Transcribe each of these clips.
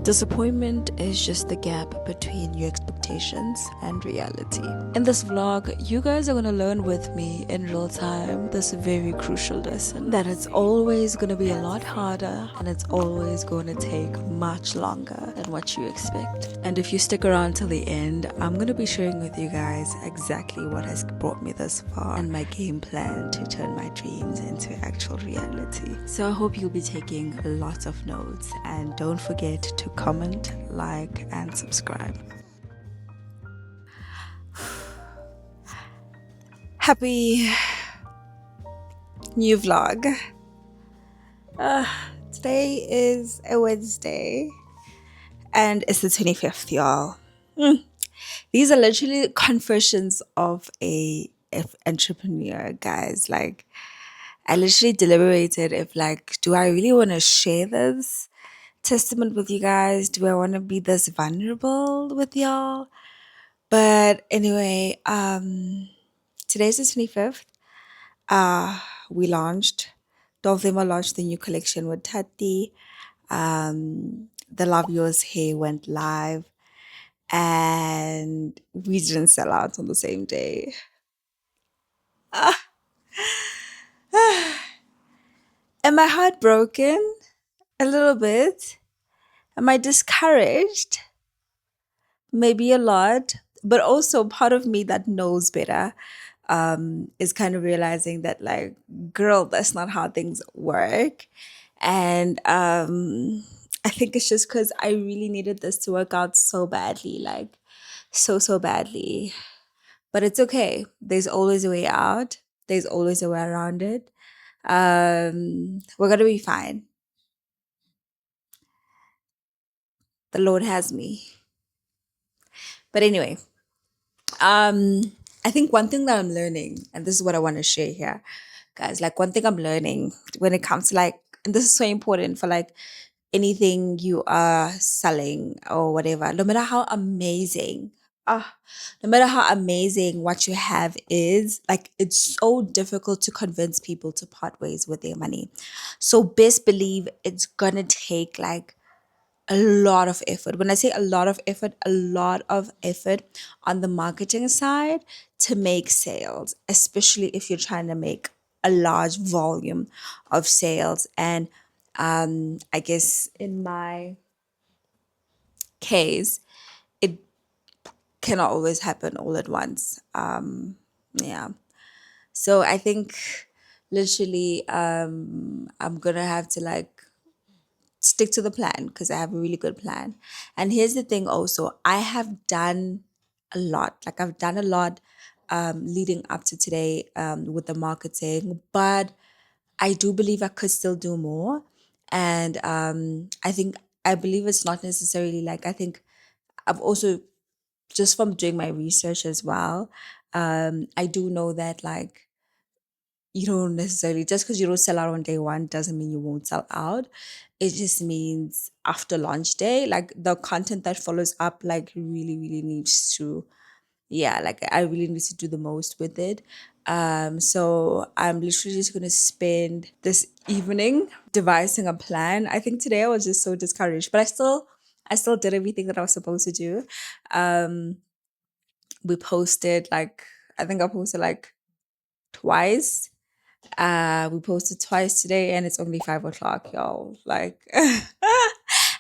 Disappointment is just the gap between your expectations and reality. In this vlog, you guys are gonna learn with me in real time this very crucial lesson that it's always gonna be a lot harder and it's always gonna take much longer than what you expect. And if you stick around till the end, I'm gonna be sharing with you guys exactly what has brought me this far and my game plan to turn my dreams into actual reality. So I hope you'll be taking lots of notes, and don't forget to comment, like, and subscribe. Happy new vlog. Today is a Wednesday and it's the 25th, y'all. These are literally confessions of a entrepreneur, guys. Like, I literally deliberated if, like, do I really want to share this testament with you guys? Do I want to be this vulnerable with y'all? But anyway, today's the 25th. We launched, tol'thema launched the new collection with Tati. The Love Yours hair went live and we didn't sell out on the same day. Am I heartbroken? A little bit. Am I discouraged? Maybe a lot. But also part of me that knows better is kind of realizing that, like, girl, that's not how things work. And I think it's just because I really needed this to work out so badly, like so badly. But it's okay. There's always a way out. There's always a way around it. We're gonna be fine. The Lord has me. But anyway, I think one thing that I'm learning, and this is what I want to share here, guys, like one thing I'm learning when it comes to, like, and this is so important for, like, anything you are selling or whatever, no matter how amazing, no matter how amazing what you have is, like, it's so difficult to convince people to part ways with their money. So best believe it's gonna take, like, a lot of effort. When I say a lot of effort on the marketing side to make sales, especially if you're trying to make a large volume of sales. And I guess in my case, it cannot always happen all at once. Yeah. So I think literally I'm gonna have to, like, stick to the plan because I have a really good plan. And here's the thing also, I have done a lot. Like, I've done a lot leading up to today with the marketing, but I do believe I could still do more. And I believe it's not necessarily, like, I think I've also, just from doing my research as well, I do know that, like, you don't necessarily, just because you don't sell out on day one doesn't mean you won't sell out. It just means after launch day, like, the content that follows up, like, really needs to, yeah, like, I really need to do the most with it. So I'm literally just gonna spend this evening devising a plan. I think today I was just so discouraged, but I still did everything that I was supposed to do. We posted, like, I think I posted like twice. We posted twice today and it's only 5 o'clock, y'all. Like,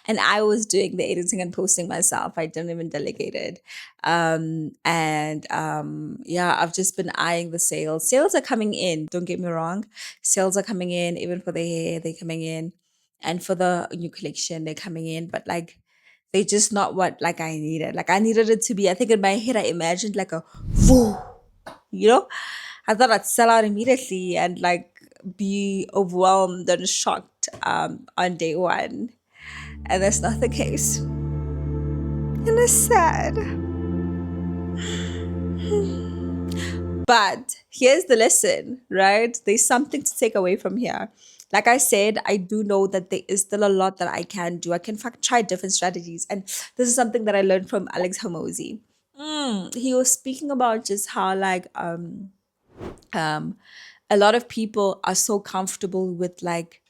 and I was doing the editing and posting myself. I didn't even delegate it. Yeah, I've just been eyeing the sales. Sales are coming in. Don't get me wrong. Sales are coming in, even for the hair, they're coming in. And for the new collection, they're coming in. But, like, they're just not what, like, I needed. Like, I needed it to be, I think in my head, I imagined like a woo, you know? I thought I'd sell out immediately and, like, be overwhelmed and shocked on day one. And that's not the case. And it's sad. But here's the lesson, right? There's something to take away from here. Like I said, I do know that there is still a lot that I can do. I can try different strategies. And this is something that I learned from Alex Hamosi. He was speaking about just how, like, um, a lot of people are so comfortable with, like,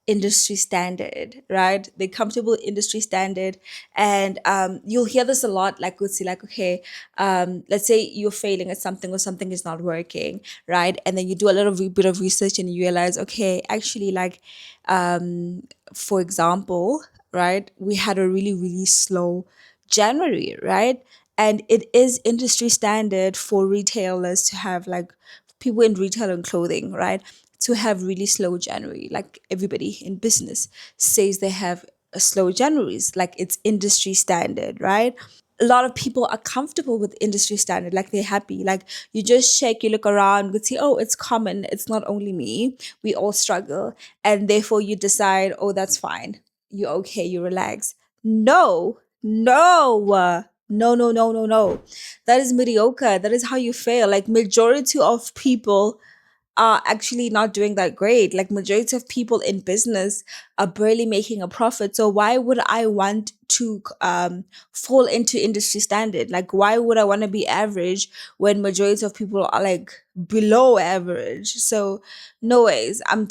industry standard, right? They're comfortable industry standard. And you'll hear this a lot, like we'll see, like, okay, let's say you're failing at something or something is not working, right? And then you do a little bit of research and you realize, okay, actually, like, for example, right, we had a really, really slow January, right? And it is industry standard for retailers to have, like, people in retail and clothing, right, to have really slow January. Like everybody in business says they have a slow Januaries, like it's industry standard, right? A lot of people are comfortable with industry standard, like they're happy. Like you just check, you look around, you see, oh, it's common. It's not only me. We all struggle. And therefore you decide, oh, that's fine. You're okay, you relax. No, no. That is mediocre. That is how you fail. Like majority of people are actually not doing that great. Like majority of people in business are barely making a profit. So why would I want to fall into industry standard? Like why would I want to be average when majority of people are like below average? So no ways. I'm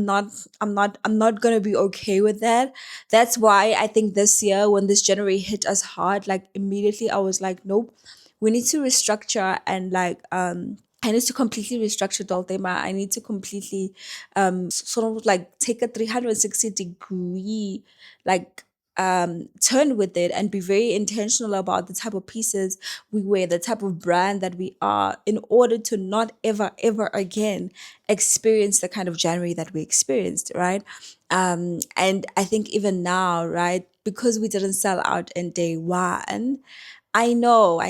not gonna be okay with that. That's why I think this year when this January hit us hard, like immediately I was like, nope, we need to restructure and like I need to completely restructure tol'thema. I need to completely sort of like take a 360-degree like turn with it and be very intentional about the type of pieces we wear, the type of brand that we are, in order to not ever again experience the kind of January that we experienced, right? And I think even now, right, because we didn't sell out in day one, I know.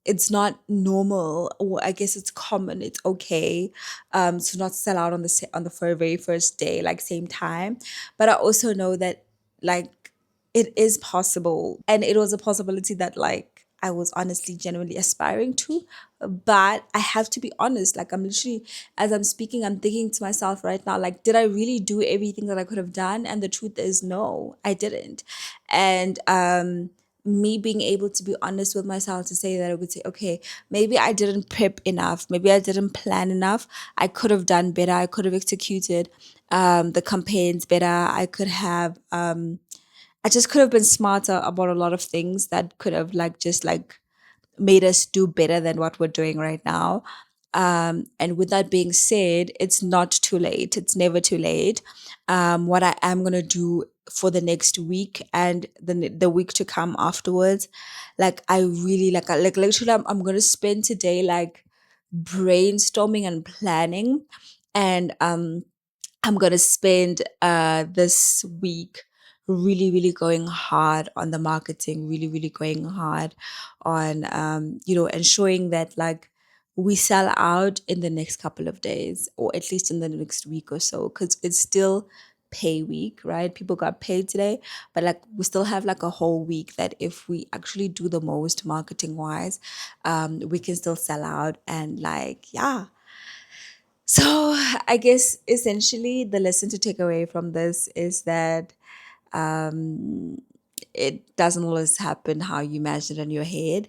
It's not normal, or I guess it's common. It's okay, to not sell out on on the very first day, like same time. But I also know that like it is possible, and it was a possibility that like I was honestly genuinely aspiring to. But I have to be honest, like I'm literally, as I'm speaking, I'm thinking to myself right now, like, did I really do everything that I could have done? And the truth is, no, I didn't. And me being able to be honest with myself to say that I would say, okay, maybe I didn't prep enough, maybe I didn't plan enough. I could have done better. I could have executed the campaigns better. I just could have been smarter about a lot of things that could have like just like made us do better than what we're doing right now. And with that being said, it's not too late. It's never too late. What I am gonna do for the next week and the week to come afterwards, like I really like literally, I'm gonna spend today like brainstorming and planning, and I'm gonna spend this week really, really going hard on the marketing, really, really going hard on ensuring that like we sell out in the next couple of days, or at least in the next week or so, because it's still pay week, right? People got paid today, but like we still have like a whole week that if we actually do the most marketing wise, we can still sell out. And like, yeah, so I guess essentially the lesson to take away from this is that it doesn't always happen how you imagine it in your head.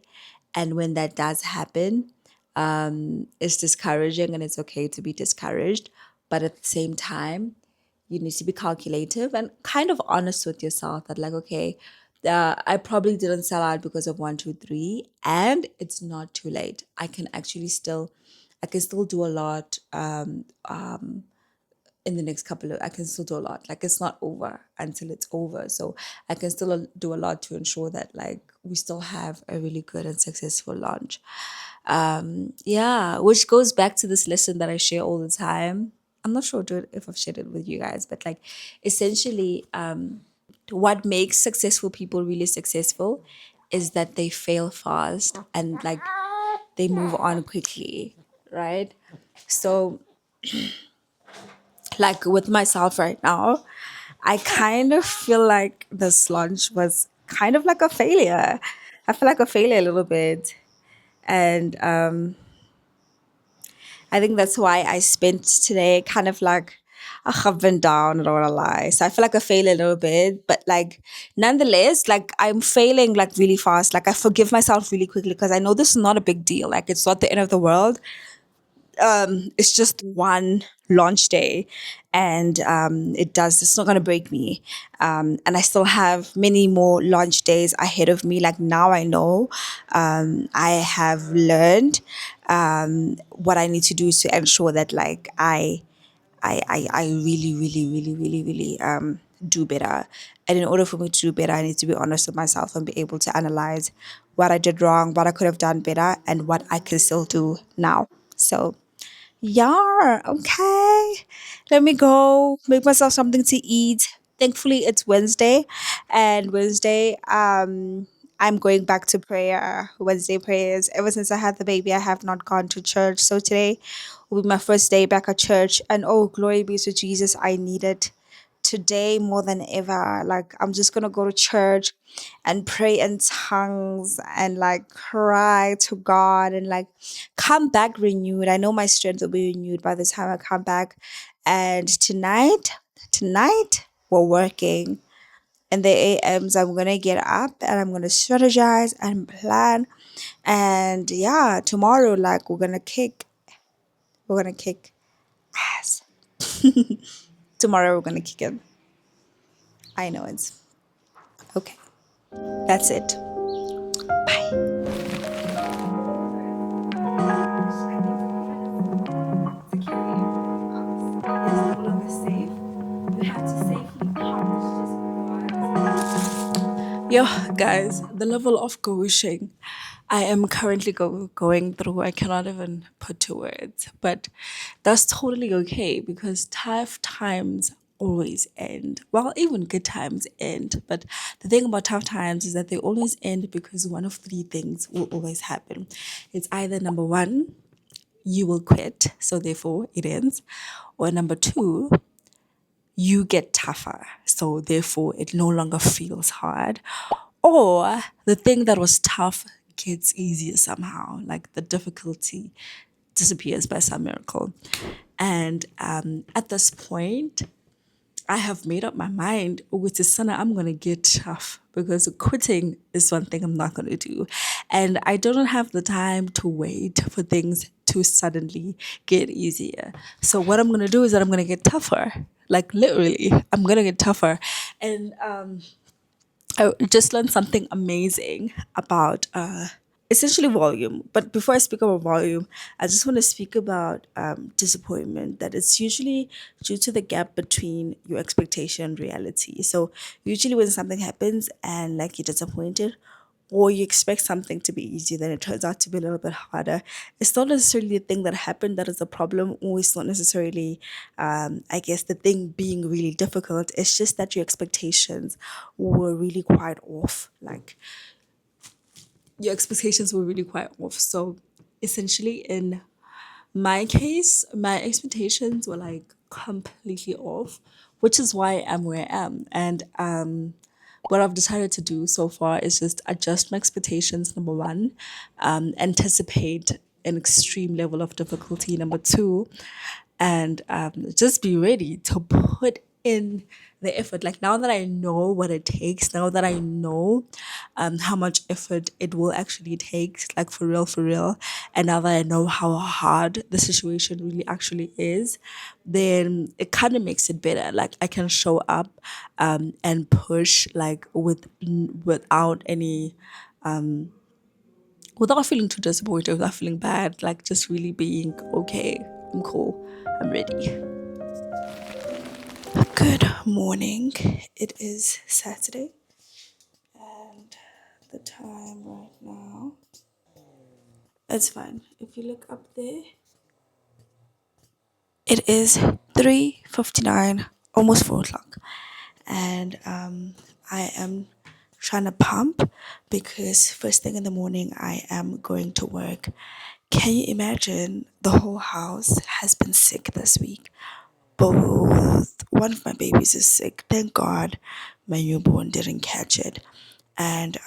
And when that does happen, it's discouraging, and it's okay to be discouraged. But at the same time, you need to be calculative and kind of honest with yourself that, like, okay, I probably didn't sell out because of one, two, three, and it's not too late. I can still do a lot. In the next couple of, I can still do a lot. Like it's not over until it's over. So I can still do a lot to ensure that like we still have a really good and successful launch. Yeah, which goes back to this lesson that I share all the time. I'm not sure if I've shared it with you guys, but like essentially, what makes successful people really successful is that they fail fast and like they move on quickly, right? So like with myself right now, I kind of feel like this launch was kind of like a failure. I feel like a failure a little bit. And I think that's why I spent today kind of like I've been down, I don't wanna lie. So I feel like I fail a little bit, but like nonetheless, like I'm failing like really fast. Like I forgive myself really quickly because I know this is not a big deal. Like it's not the end of the world. it's just one launch day, and it's not going to break me, and I still have many more launch days ahead of me. Like now I know, I have learned what I need to do to ensure that like I really, really, really, really, really do better. And in order for me to do better, I need to be honest with myself and be able to analyze what I did wrong, what I could have done better, and what I can still do now. So yeah, okay. Let me go make myself something to eat. Thankfully, it's Wednesday, and Wednesday, I'm going back to prayer. Wednesday prayers. Ever since I had the baby, I have not gone to church. So today will be my first day back at church, and oh, glory be to Jesus! I need it today more than ever. Like I'm just gonna go to church and pray in tongues and like cry to God and like come back renewed. I know my strength will be renewed by the time I come back. And tonight we're working. In the AMs, I'm gonna get up and I'm gonna strategize and plan. And yeah, tomorrow, like we're gonna kick ass. Tomorrow we're gonna kick it. I know it's okay. That's it. Bye. Yo, guys, the level of coaching I am currently going through, I cannot even put to words. But that's totally okay because tough times always end. Well, even good times end. But the thing about tough times is that they always end because one of three things will always happen. It's either number one, you will quit, so therefore it ends, or number two, you get tougher. So therefore, it no longer feels hard. Or the thing that was tough gets easier somehow, like the difficulty disappears by some miracle. And at this point, I have made up my mind with this son, I'm gonna get tough because quitting is one thing I'm not gonna do. And I don't have the time to wait for things to suddenly get easier. So what I'm gonna do is that I'm gonna get tougher. Like literally, I'm gonna get tougher. And I just learned something amazing about essentially volume. But before I speak about volume, I just want to speak about disappointment. That it's usually due to the gap between your expectation and reality. So usually when something happens and like you're disappointed, or you expect something to be easy, then it turns out to be a little bit harder. It's not necessarily the thing that happened that is the problem, or it's not necessarily, I guess, the thing being really difficult. It's just that your expectations were really quite off. Like your expectations were really quite off. So essentially, in my case, my expectations were like completely off, which is why I'm where I am. And what I've decided to do so far is just adjust my expectations. Number one, anticipate an extreme level of difficulty. Number two, and just be ready to put in the effort. Like now that I know what it takes, now that I know how much effort it will actually take, like for real, and now that I know how hard the situation really actually is, then it kind of makes it better. Like I can show up and push like without any without feeling too disappointed, without feeling bad, like just really being okay. I'm cool. I'm ready. Good morning. It is Saturday, and the time right now. It's fine. If you look up there, it is 3:59, almost 4 o'clock, and I am trying to pump because first thing in the morning I am going to work. Can you imagine the whole house has been sick this week? Both one of my babies is sick. Thank God my newborn didn't catch it. And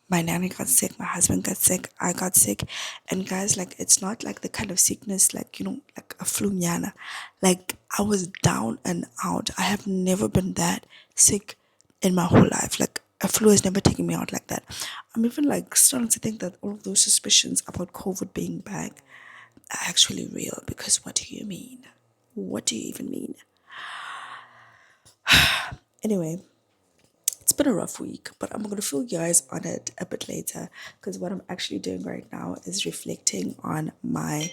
my nanny got sick, my husband got sick, I got sick. And guys, like it's not like the kind of sickness like, like a flu nyana. Like I was down and out. I have never been that sick in my whole life. Like a flu has never taken me out like that. I'm even like starting to think that all of those suspicions about COVID being back actually real, because what do you mean? What do you even mean? Anyway, it's been a rough week, but I'm going to fill you guys on it a bit later, because what I'm actually doing right now is reflecting on my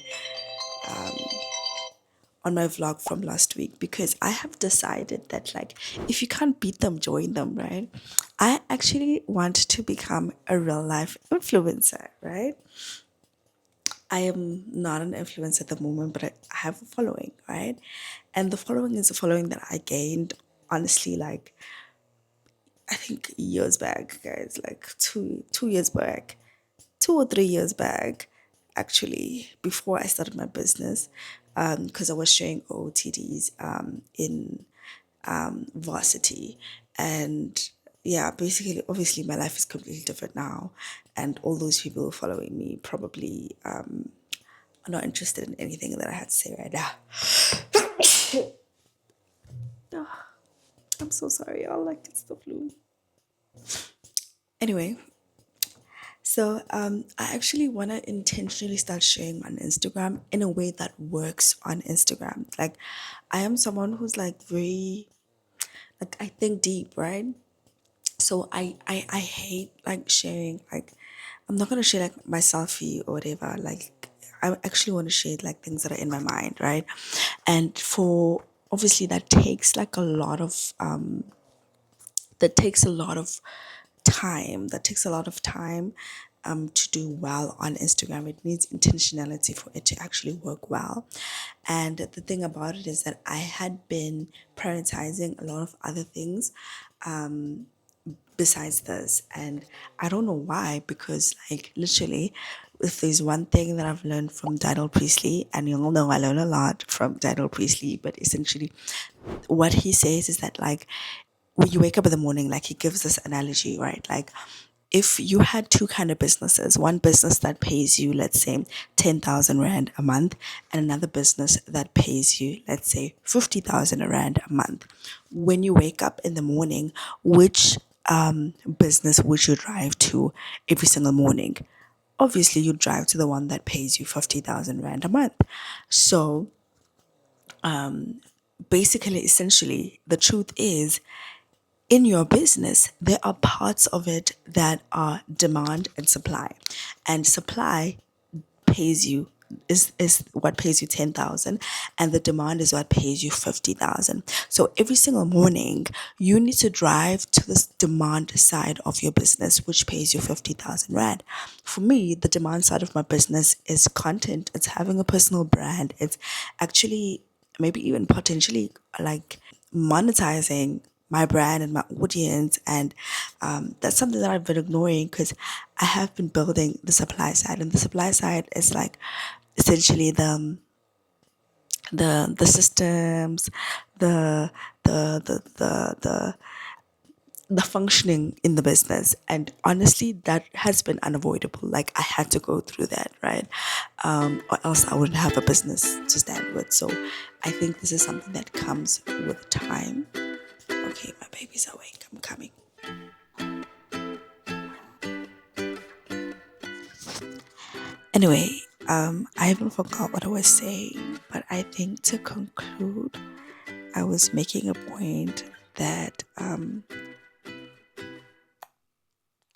vlog from last week, because I have decided that, like, if you can't beat them, join them, right? I actually want to become a real life influencer, right? I am not an influencer at the moment, but I have a following, right? And the following is a following that I gained, honestly, like, I think years back, guys, like two years back, 2 or 3 years back, actually, before I started my business, because I was sharing OOTDs in varsity, and yeah, basically, obviously, my life is completely different now, and all those people following me probably are not interested in anything that I had to say right now. I'm so sorry, y'all. Like, it's the flu. Anyway, so I actually want to intentionally start sharing on Instagram in a way that works on Instagram. Like, I am someone who's like very, like, I think deep, right? So I hate like sharing, like, I'm not gonna share like my selfie or whatever. Like, I actually want to share like things that are in my mind, right? And for obviously that takes a lot of time to do well on Instagram. It needs intentionality for it to actually work well. And the thing about it is that I had been prioritizing a lot of other things besides this. And I don't know why, because, like, literally, if there's one thing that I've learned from Daniel Priestley, and you all know I learn a lot from Daniel Priestley, but essentially what he says is that, like, when you wake up in the morning, like, he gives this analogy, right? Like, if you had two kind of businesses, one business that pays you, let's say, 10,000 Rand a month, and another business that pays you, let's say, 50,000 Rand a month. When you wake up in the morning, which business would you drive to every single morning? Obviously, you drive to the one that pays you 50,000 Rand a month. So basically, essentially, the truth is, in your business, there are parts of it that are demand and supply. And supply pays you is what pays you 10,000, and the demand is what pays you 50,000. So every single morning you need to drive to this demand side of your business, which pays you 50,000 Rand. For me, the demand side of my business is content. It's having a personal brand. It's actually maybe even potentially like monetizing my brand and my audience. And that's something that I've been ignoring, because I have been building the supply side, and the supply side is like essentially the systems, the the functioning in the business. And honestly, that has been unavoidable. Like, I had to go through that, right? Or else I wouldn't have a business to stand with. So I think this is something that comes with time. Okay, my baby's awake. I'm coming. Anyway, I even forgot what I was saying, but I think to conclude, I was making a point that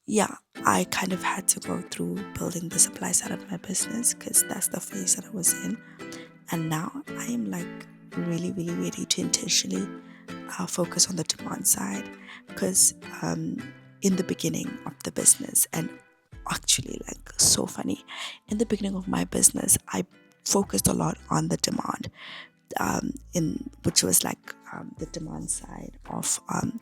yeah, I kind of had to go through building the supply side of my business, because that's the phase that I was in. And now I am like really, really ready to intentionally focus on the demand side, because in the beginning of the business, and actually, like, so funny, in the beginning of my business, I focused a lot on the demand, in which was like the demand side of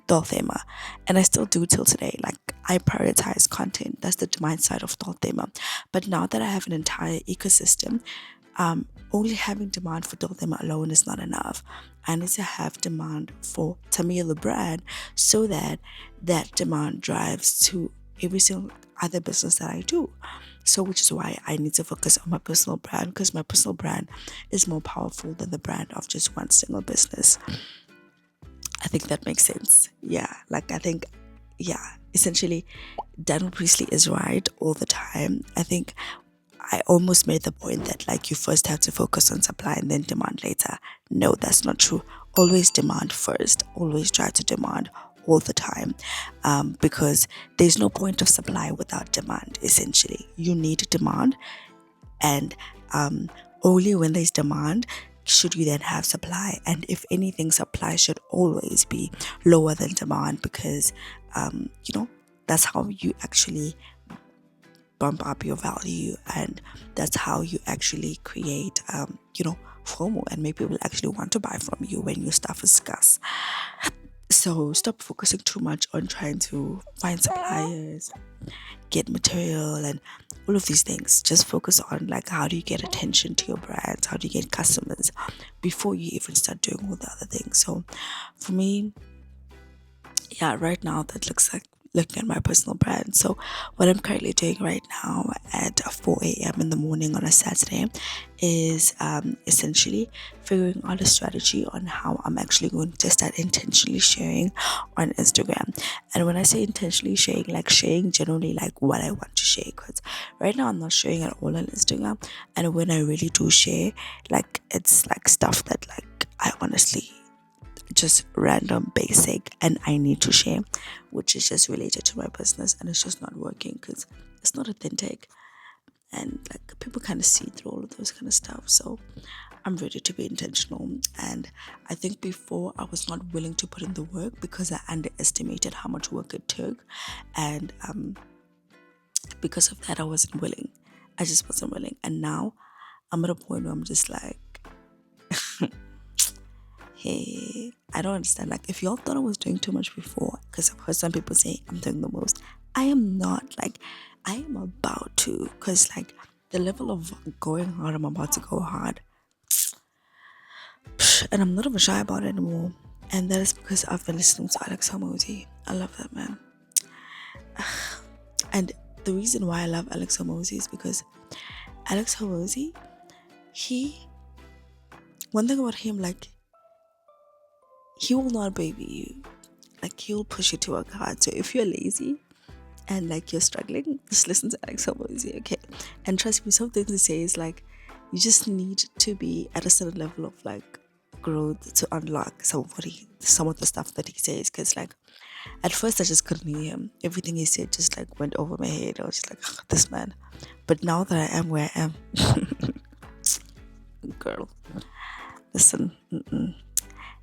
tol'thema, and I still do till today. Like, I prioritize content. That's the demand side of tol'thema. But now that I have an entire ecosystem, only having demand for tol'thema alone is not enough. I need to have demand for Tamia the brand, so that that demand drives to every single other business that I do. So, which is why I need to focus on my personal brand, because my personal brand is more powerful than the brand of just one single business. I think that makes sense. Yeah, like, I think, yeah, essentially, Daniel Priestley is right all the time. I think I almost made the point that like you first have to focus on supply and then demand later. No, that's not true. Always demand first. Always try to demand all the time, because there's no point of supply without demand. Essentially, you need demand, and only when there's demand should you then have supply. And if anything, supply should always be lower than demand, because that's how you actually bump up your value, and that's how you actually create FOMO and make people actually want to buy from you when your stuff is scarce. So stop focusing too much on trying to find suppliers, get material, and all of these things. Just focus on like how do you get attention to your brands, how do you get customers before you even start doing all the other things. So for me, yeah, right now that looks like looking at my personal brand. So what I'm currently doing right now at 4 a.m. in the morning on a Saturday is essentially figuring out a strategy on how I'm actually going to start intentionally sharing on Instagram. And when I say intentionally sharing, like sharing generally like what I want to share, because right now I'm not sharing at all on Instagram. And when I really do share, like it's like stuff that like I honestly just random basic and I need to share, which is just related to my business, and it's just not working because it's not authentic, and like people kind of see through all of those kind of stuff. So I'm ready to be intentional, and I think before I was not willing to put in the work because I underestimated how much work it took, and because of that I wasn't willing. I just wasn't willing, and now I'm at a point where I'm just like, hey, I don't understand. Like, if y'all thought I was doing too much before, because I've heard some people say I'm doing the most, I am not. Like, I am about to, because like the level of going hard, I'm about to go hard, and I'm not even shy about it anymore. And that is because I've been listening to Alex Hormozy. I love that man. And the reason why I love Alex Hormozy is because Alex Hormozy, one thing about him, like, he will not baby you. Like, he'll push you to work hard. So if you're lazy and like you're struggling, just listen to Alex Hormozy, okay? And trust me, some things he says, like, you just need to be at a certain level of like growth to unlock some of the stuff that he says. Because like at first I just couldn't hear him. Everything he said just like went over my head. I was just like, this man. But now that I am where I am, girl, listen.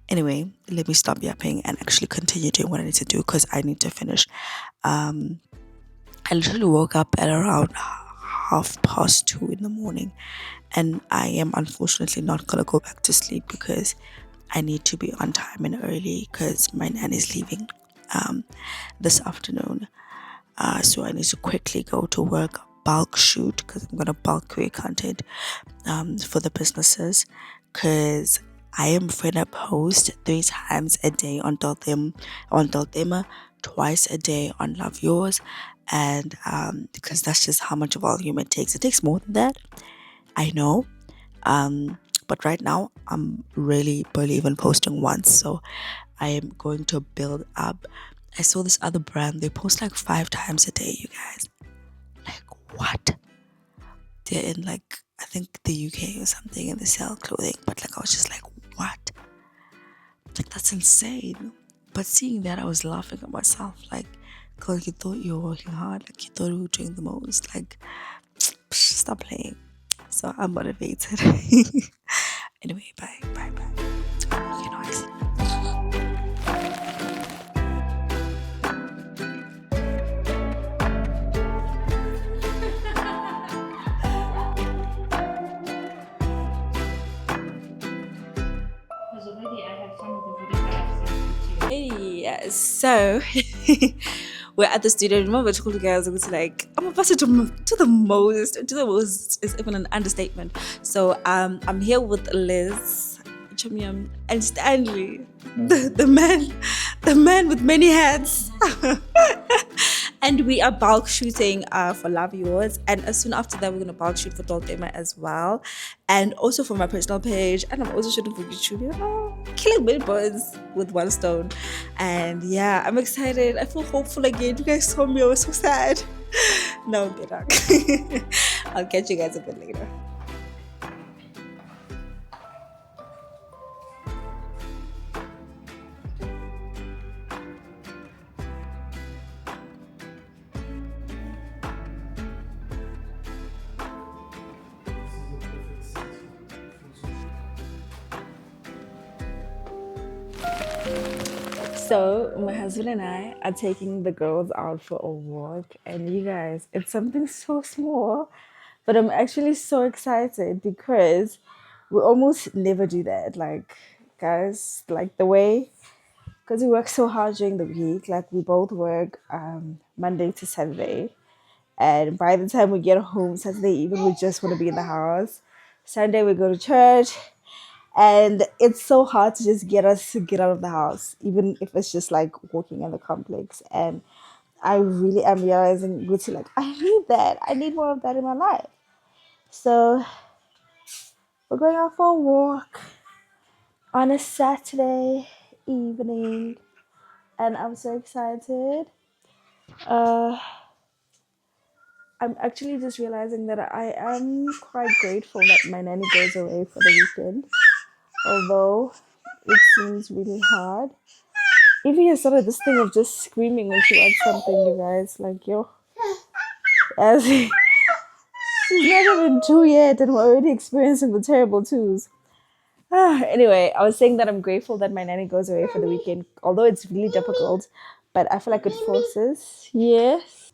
Anyway, let me stop yapping and actually continue doing what I need to do, because I need to finish. I literally woke up at around 2:30 in the morning, and I am unfortunately not gonna go back to sleep because I need to be on time and early because my nan is leaving this afternoon. So I need to quickly go to work, bulk shoot, because I'm gonna bulk create content for the businesses, because I am finna post 3 times a day on tol'thema, twice a day on Love Yours, and because that's just how much volume it takes. It takes more than that, I know, but right now I'm really barely even posting once, so I am going to build up. I saw this other brand, they post like 5 times a day, you guys. Like, what? They're in like, I think the UK or something, and they sell clothing, but like I was just like, what? Like, that's insane. But seeing that, I was laughing at myself, like, because you thought you were working hard, like you thought you were doing the most, like, stop playing. So I'm motivated. Anyway, bye. You know, Because already I have some of the video that I've sent to you. hey, so we're at the studio. Remember, I told you guys I was like, I'm about to do the most. Do the most is even an understatement. So I'm here with Liz, Chumyam, and Stanley, the man with many hats. And we are bulk shooting for Love Yours, and as soon after that we're gonna bulk shoot for tol'thema as well, and also for my personal page, and I'm also shooting for YouTube. You know, killing many birds with one stone. And yeah, I'm excited. I feel hopeful again. You guys saw me, I was so sad. No, better. I'll catch you guys a bit later. So, my husband and I are taking the girls out for a walk, and you guys, it's something so small, but I'm actually so excited because we almost never do that. Like, guys, like the way, because we work so hard during the week, like, we both work Monday to Saturday, and by the time we get home Saturday evening, we just want to be in the house. Sunday, we go to church, and it's so hard to just get us to get out of the house, even if it's just like walking in the complex. And I really am realizing, Gucci, like, I need that. I need more of that in my life. So we're going out for a walk on a Saturday evening, and I'm so excited. Uh, I'm actually just realizing that I am quite grateful that my nanny goes away for the weekend, although it seems really hard. Evie has started this thing of just screaming when she wants something, you guys. Like, yo, as she's not even two yet, and we're already experiencing the terrible twos. Anyway, I was saying that I'm grateful that my nanny goes away for the weekend, although it's really difficult, but I feel like it forces. Yes.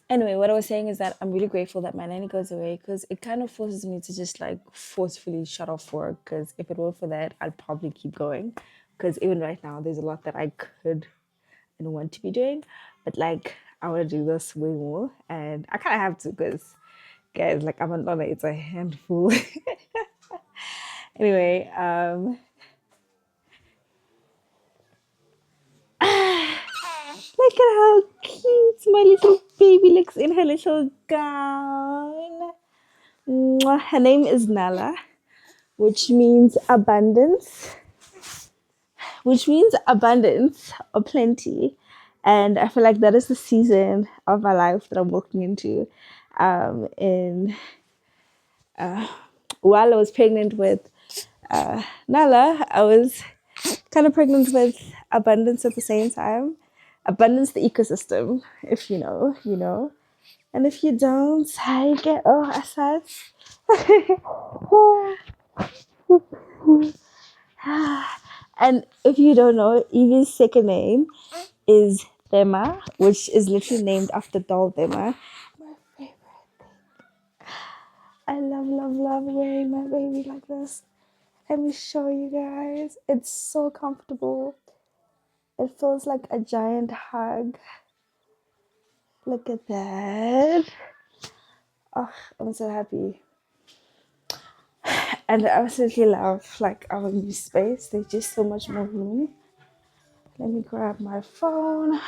Anyway, what I was saying is that I'm really grateful that my nanny goes away because it kind of forces me to just like forcefully shut off work. Because if it were for that, I'd probably keep going. Because even right now, there's a lot that I could and want to be doing, but like I want to do this way more, and I kind of have to because, guys, like I'm not like it's a handful. Anyway, look at how cute my little baby looks in her little gown. Mwah. Her name is Nala, which means abundance, or plenty. And I feel like that is the season of my life that I'm walking into. In While I was pregnant with Nala, I was kind of pregnant with abundance at the same time. Abundance, the ecosystem. If you know, you know. And if you don't, I get assess. And if you don't know, Evie's second name is Thema, which is literally named after tol'thema. My favorite. I love wearing my baby like this. Let me show you guys. It's so comfortable. It feels like a giant hug. Look at that. Oh, I'm so happy. And I absolutely love like our new space. There's just so much more room. Let me grab my phone.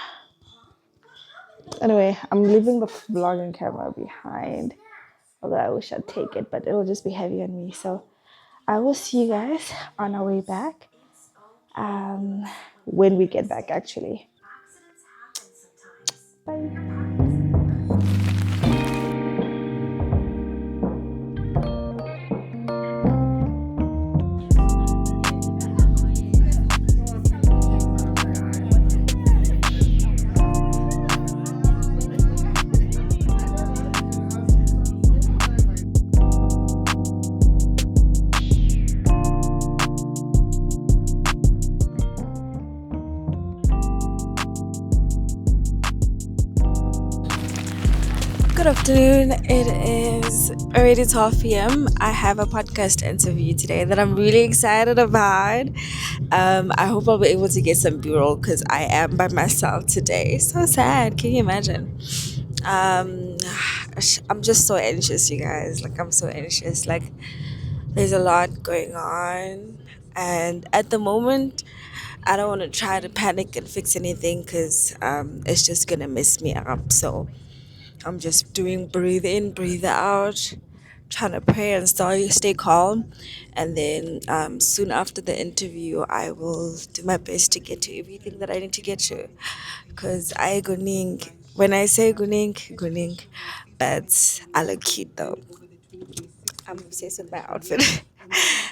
Anyway, I'm leaving the vlogging camera behind. Although I wish I'd take it, but it'll just be heavy on me. So I will see you guys on our way back. When we get back, actually. Bye. Good afternoon. It is already 12 p.m. I have a podcast interview today that I'm really excited about. I hope I'll be able to get some B-roll because I am by myself today. So sad. Can you imagine? Um, I'm just so anxious, you guys. Like, I'm so anxious. Like, there's a lot going on. And at the moment, I don't want to try to panic and fix anything because it's just going to mess me up. So I'm just doing breathe in, breathe out, trying to pray and stay calm. And then soon after the interview, I will do my best to get to everything that I need to get to. Because I guning, when I say guning, But I look cute though. I'm obsessed with my outfit.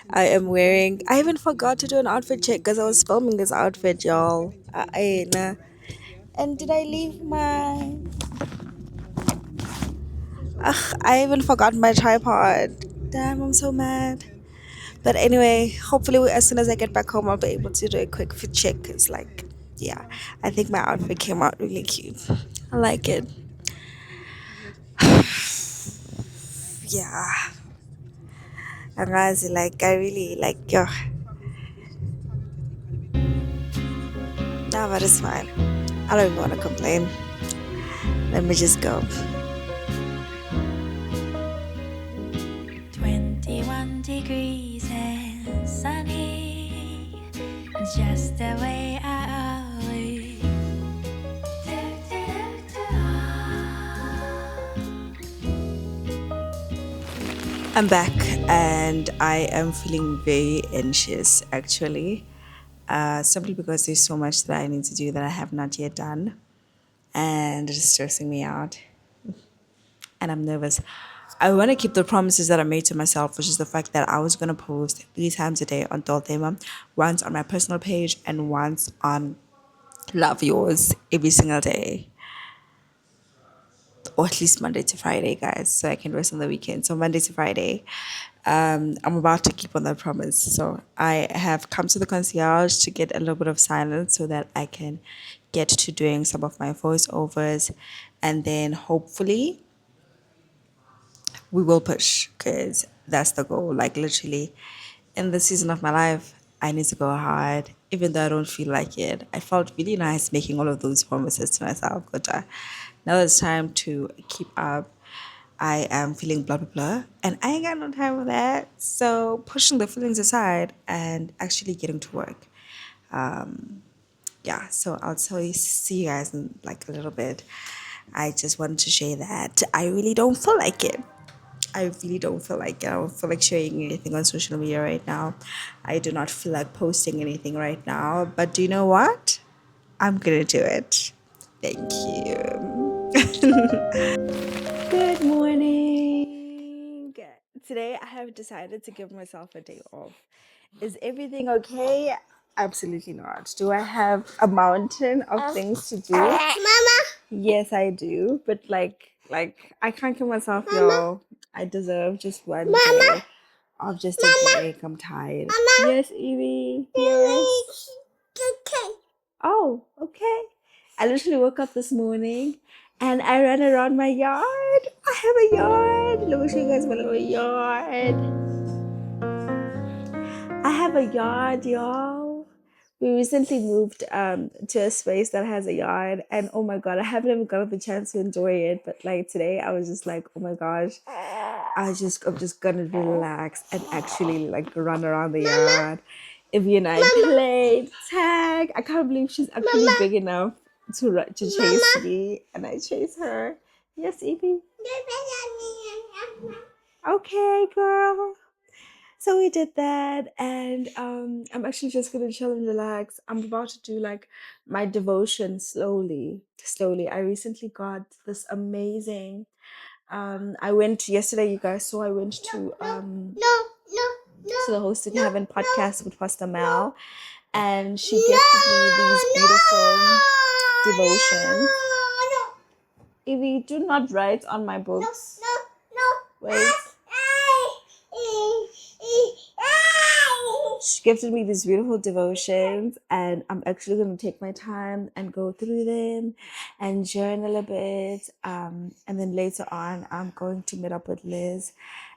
I am wearing. I even forgot to do an outfit check because I was filming this outfit, y'all. Nah. And did I leave my? Ugh, I even forgot my tripod. Damn, I'm so mad. But anyway, hopefully, as soon as I get back home, I'll be able to do a quick fit check. Cause like, yeah, I think my outfit came out really cute. I like it. Yeah, and like, I really like. Yo, nah, but it's fine. I don't even want to complain. Let me just go. 21 degrees and sunny, just the way I always I'm back and I am feeling very anxious actually. Simply because there's so much that I need to do that I have not yet done, and it's stressing me out. And I'm nervous. I want to keep the promises that I made to myself, which is the fact that I was going to post 3 times a day on tol'thema, once on my personal page and once on Love Yours every single day, or at least Monday to Friday, guys, so I can rest on the weekend. So Monday to Friday, I'm about to keep on that promise. So I have come to the concierge to get a little bit of silence so that I can get to doing some of my voiceovers, and then hopefully we will push because that's the goal. Like literally, in the season of my life, I need to go hard, even though I don't feel like it. I felt really nice making all of those promises to myself, but now it's time to keep up. I am feeling blah blah blah, and I ain't got no time for that. So pushing the feelings aside and actually getting to work. Yeah, so I'll see you guys in like a little bit. I just wanted to share that I really don't feel like it. I really don't feel like it. I don't feel like sharing anything on social media right now. I do not feel like posting anything right now. But do you know what? I'm gonna do it. Thank you. Good morning. Today I have decided to give myself a day off. Is everything okay? Absolutely not. Do I have a mountain of things to do? Mama. Yes, I do. But like I can't kill myself, y'all. I deserve just one day of just a break. I'm tired. Yes, Evie. Yes. Oh, okay. I literally woke up this morning and I ran around my yard. I have a yard. Let me show you guys my little yard. I have a yard, y'all. We recently moved to a space that has a yard, and oh my god, I haven't even gotten the chance to enjoy it. But like today, I was just like, oh my gosh, I'm just gonna relax and actually like run around the yard. Ivy and I played tag. I can't believe she's actually big enough to chase me, and I chase her. Yes, Evie. Okay, girl. So we did that, and I'm actually just gonna chill and relax. I'm about to do like my devotion slowly. I recently got this amazing. I went yesterday, you guys. So I went to the Host in Heaven podcast with Pastor Mel, and she gifted me these beautiful devotions. Evie, do not write on my books. Wait. She gifted me these beautiful devotions, and I'm actually going to take my time and go through them and journal a bit. And then later on, I'm going to meet up with Liz.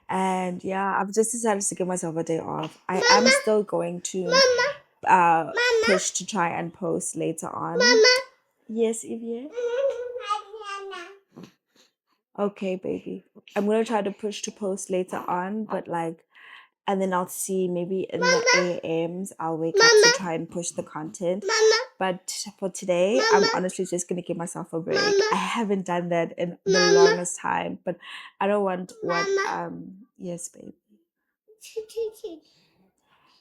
And yeah, I've just decided to give myself a day off. I am still going to push to try and post later on. Yes, Evie? Okay, baby. I'm gonna try to push to post later on, but like, and then I'll see maybe in the AMs I'll wake up to try and push the content. But for today, I'm honestly just gonna give myself a break. I haven't done that in the longest time, but I don't want what yes, babe.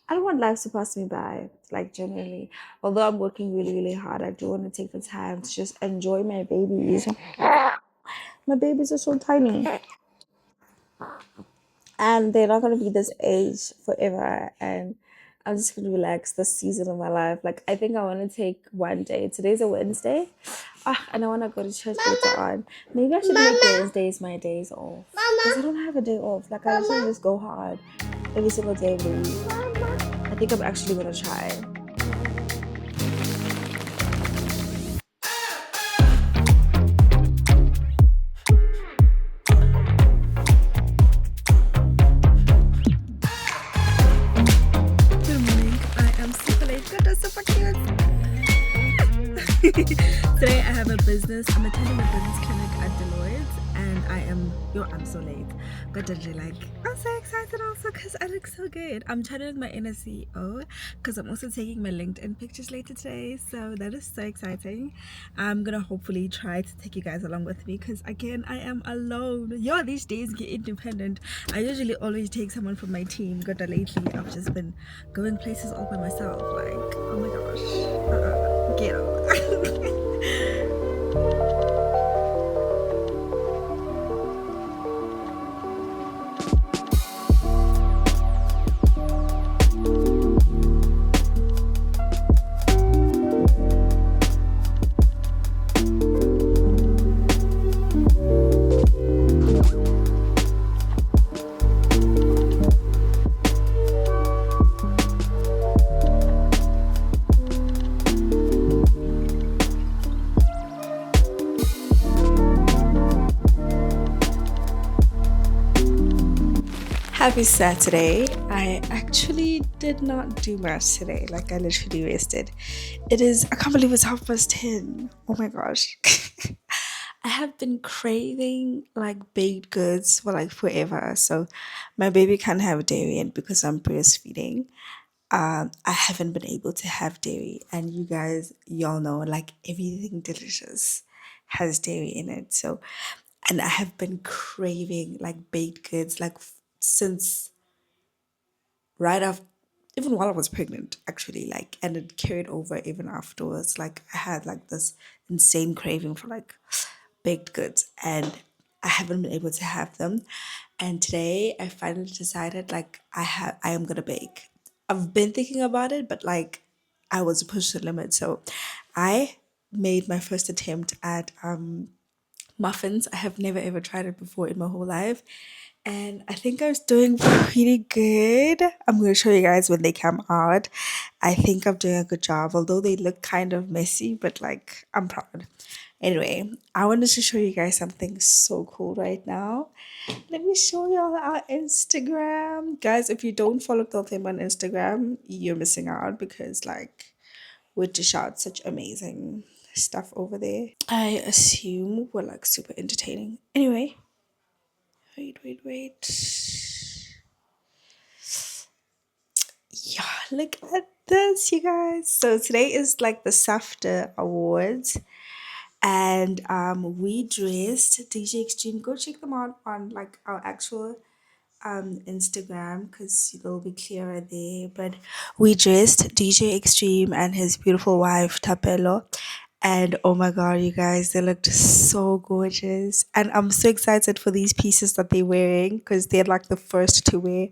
I don't want life to pass me by, like genuinely. Although I'm working really, really hard, I do want to take the time to just enjoy my babies. My babies are so tiny. And they're not gonna be this age forever. And I'm just gonna relax this season of my life. Like I think I want to take one day. Today's a Wednesday, and I want to go to church later on. Maybe I should make Wednesdays my days off because I don't have a day off. Like I usually just go hard every single day of the week. I think I'm actually gonna try. Good morning. I am super late. God, that's super cute. Today I have a business. I'm attending a business clinic at Deloitte, and I'm so late. But I'm so excited also because I look so good. I'm channeling my inner CEO because I'm also taking my LinkedIn pictures later today. So that is so exciting. I'm gonna hopefully try to take you guys along with me because again I am alone. Yo, these days get independent. I usually always take someone from my team, but lately I've just been going places all by myself. Like, oh my gosh, get out. Happy Saturday. I actually did not do much today. Like, I literally rested. I can't believe it's 10:30. Oh my gosh. I have been craving like baked goods for like forever. So, my baby can't have dairy, and because I'm breastfeeding, I haven't been able to have dairy. And you guys, y'all know, like everything delicious has dairy in it. So, and I have been craving like baked goods like since right after, even while I was pregnant, actually, like, and it carried over even afterwards. Like, I had like this insane craving for like baked goods, and I haven't been able to have them. And today, I finally decided like I am gonna bake. I've been thinking about it, but like I was pushed to the limit, so I made my first attempt at muffins. I have never ever tried it before in my whole life. And I think I was doing pretty good. I'm going to show you guys when they come out. I think I'm doing a good job, although they look kind of messy, but like I'm proud. Anyway, I wanted to show you guys something so cool right now. Let me show y'all our Instagram. Guys, if you don't follow tol'thema on Instagram, you're missing out because like we dish out such amazing stuff over there. I assume we're like super entertaining. Anyway, wait. Yeah, look at this, you guys. So today is like the SAFTA Awards, and we dressed DJ Extreme. Go check them out on like our actual Instagram because it'll be clearer there. But we dressed DJ Extreme and his beautiful wife Tapelo. And oh my god, you guys, they looked so gorgeous. And I'm so excited for these pieces that they're wearing because they're like the first to wear.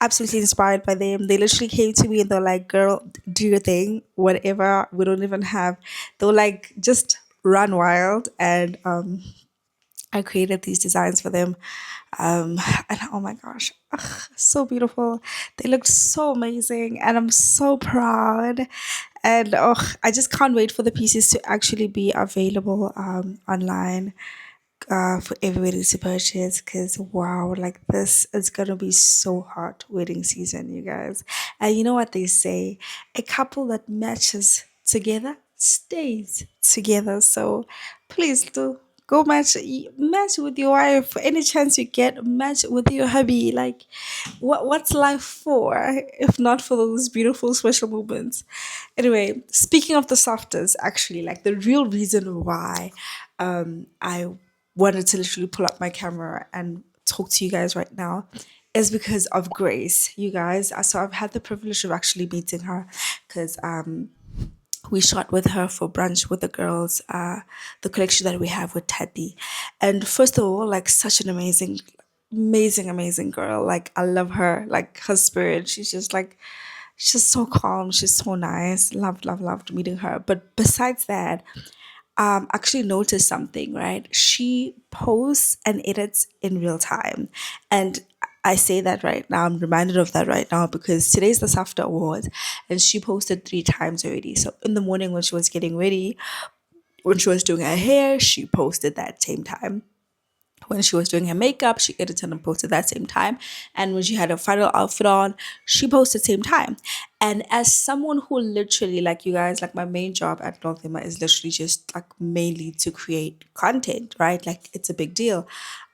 Absolutely inspired by them. They literally came to me and they're like, girl, do your thing, whatever. We don't even have, they'll like just run wild. And I created these designs for them. And oh my gosh, ugh, so beautiful. They looked so amazing, and I'm so proud. And oh, I just can't wait for the pieces to actually be available online for everybody to purchase because wow, like this is gonna be so hot wedding season, you guys. And you know what they say, a couple that matches together stays together. So please do go match with your wife any chance you get. Match with your hubby. Like what's life for if not for those beautiful special moments? Anyway, speaking of the softers, actually, like the real reason why I wanted to literally pull up my camera and talk to you guys right now is because of Grace, you guys. So I've had the privilege of actually meeting her because We shot with her for brunch with the girls, the collection that we have with Tati. And first of all, like such an amazing girl. Like I love her, like her spirit. She's just like, she's so calm. She's so nice. Loved meeting her. But besides that, actually noticed something, right? She posts and edits in real time. And I say that right now, I'm reminded of that right now because today's the SAFTA Awards and she posted 3 times already. So in the morning when she was getting ready, when she was doing her hair, she posted that same time. When she was doing her makeup, she edited and posted that same time. And when she had her final outfit on, she posted same time. And as someone who literally, like you guys, like my main job at tol'thema is literally just like mainly to create content, right? Like it's a big deal.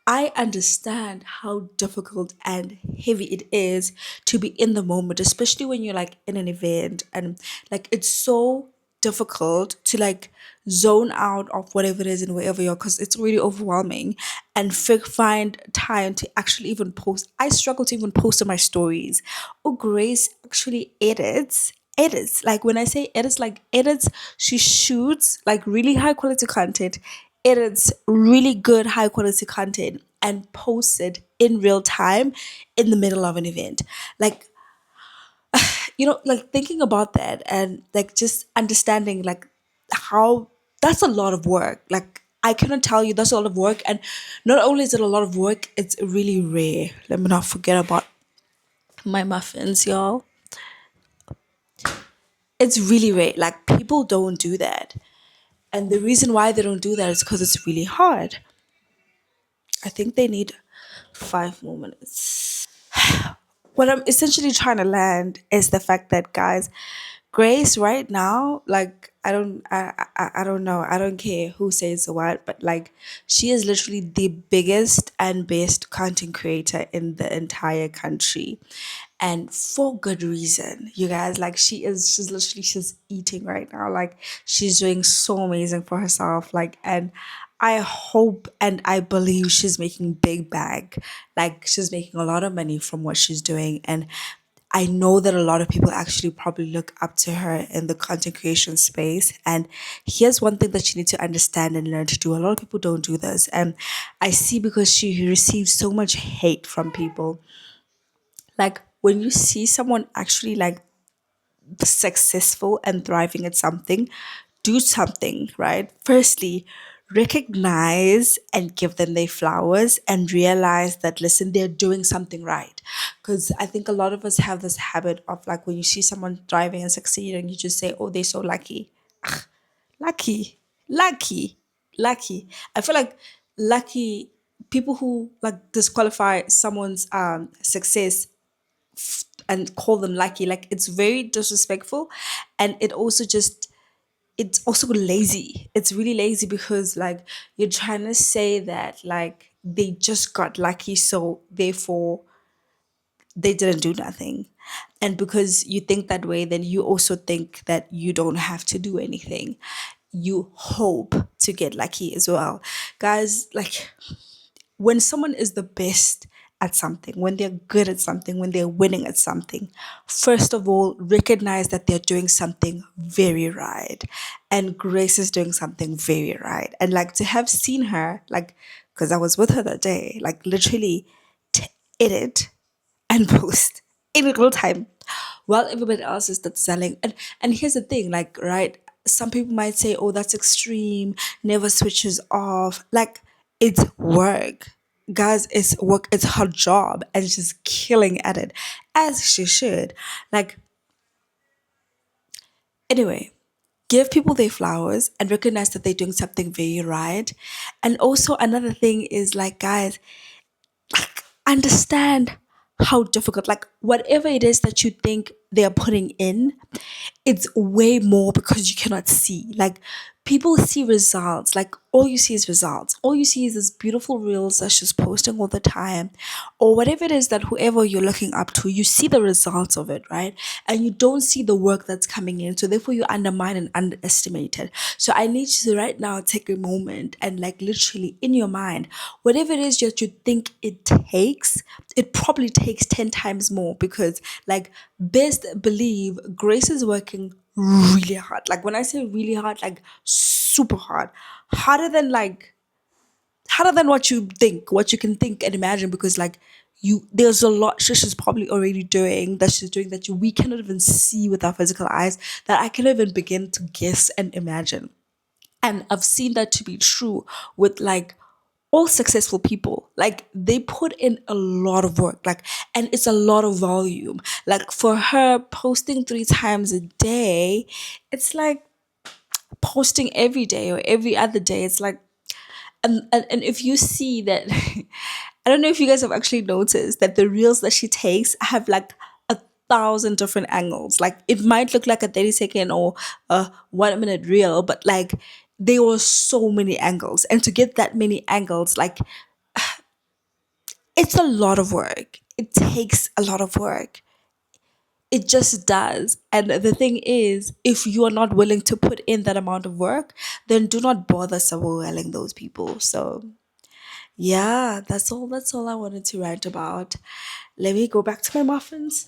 I understand how difficult and heavy it is to be in the moment, especially when you're like in an event and like it's so difficult to like zone out of whatever it is and wherever you're because it's really overwhelming and find time to actually even post. I struggle to even post on my stories. Oh, Grace actually edits. Like when I say edits, like edits, she shoots like really high quality content, edits really good high quality content and posts it in real time in the middle of an event. Like like thinking about that and like just understanding like how that's a lot of work. Like I cannot tell you that's a lot of work. And not only is it a lot of work, it's really rare. Let me not forget about my muffins, y'all. It's really rare. Like people don't do that. And the reason why they don't do that is because it's really hard. I think they need 5 more minutes. What I'm essentially trying to land is the fact that guys, Grace right now, like I don't know. I don't care who says what, but like she is literally the biggest and best content creator in the entire country. And for good reason. You guys, like she's eating right now. Like she's doing so amazing for herself. Like and I hope and I believe she's making big bag. Like she's making a lot of money from what she's doing. And I know that a lot of people actually probably look up to her in the content creation space. And here's one thing that you need to understand and learn to do. A lot of people don't do this. And I see because she receives so much hate from people. Like when you see someone actually like successful and thriving at something, do something, right? Firstly, recognize and give them their flowers and realize that, listen, they're doing something right. Because I think a lot of us have this habit of like when you see someone thriving and succeeding, you just say, oh, they're so lucky. Lucky, lucky, lucky. I feel like lucky people who like disqualify someone's success and call them lucky, like it's very disrespectful. And it's also lazy. It's really lazy because like you're trying to say that like they just got lucky so therefore they didn't do nothing. And because you think that way, then you also think that you don't have to do anything. You hope to get lucky as well. Guys, like when someone is the best at something, when they're good at something, when they're winning at something, first of all, recognize that they're doing something very right. And Grace is doing something very right. And like to have seen her, like, because I was with her that day, like literally edit and post in real time while everybody else is not selling. And here's the thing, like, right, some people might say, oh, that's extreme, never switches off. Like, it's work. Guys, it's work, it's her job, and she's killing at it, as she should. Like, anyway, give people their flowers and recognize that they're doing something very right. And also another thing is like, guys, understand how difficult, like whatever it is that you think they're putting in, it's way more because you cannot see. Like people see results, like all you see is results. All you see is this beautiful reels that she's posting all the time, or whatever it is that whoever you're looking up to, you see the results of it, right? And you don't see the work that's coming in. So therefore you undermine and underestimate it. So I need you to right now take a moment and like literally in your mind, whatever it is that you think it takes, it probably takes 10 times more because like best believe Grace is working really hard. Like when I say really hard, like super hard. Harder than like harder than what you think, what you can think and imagine, because like there's a lot she's probably already doing that she's doing that we cannot even see with our physical eyes, that I cannot even begin to guess and imagine. And I've seen that to be true with like all successful people. Like they put in a lot of work, like, and it's a lot of volume. Like for her, posting 3 times a day, it's like posting every day or every other day. It's like, and if you see that, I don't know if you guys have actually noticed that the reels that she takes have like 1,000 different angles. Like it might look like a 30-second or a 1 minute reel, but like there were so many angles. And to get that many angles, like it's a lot of work. It takes a lot of work. It just does. And the thing is, if you are not willing to put in that amount of work, then do not bother surveilling those people. So yeah, that's all I wanted to rant about. Let me go back to my muffins.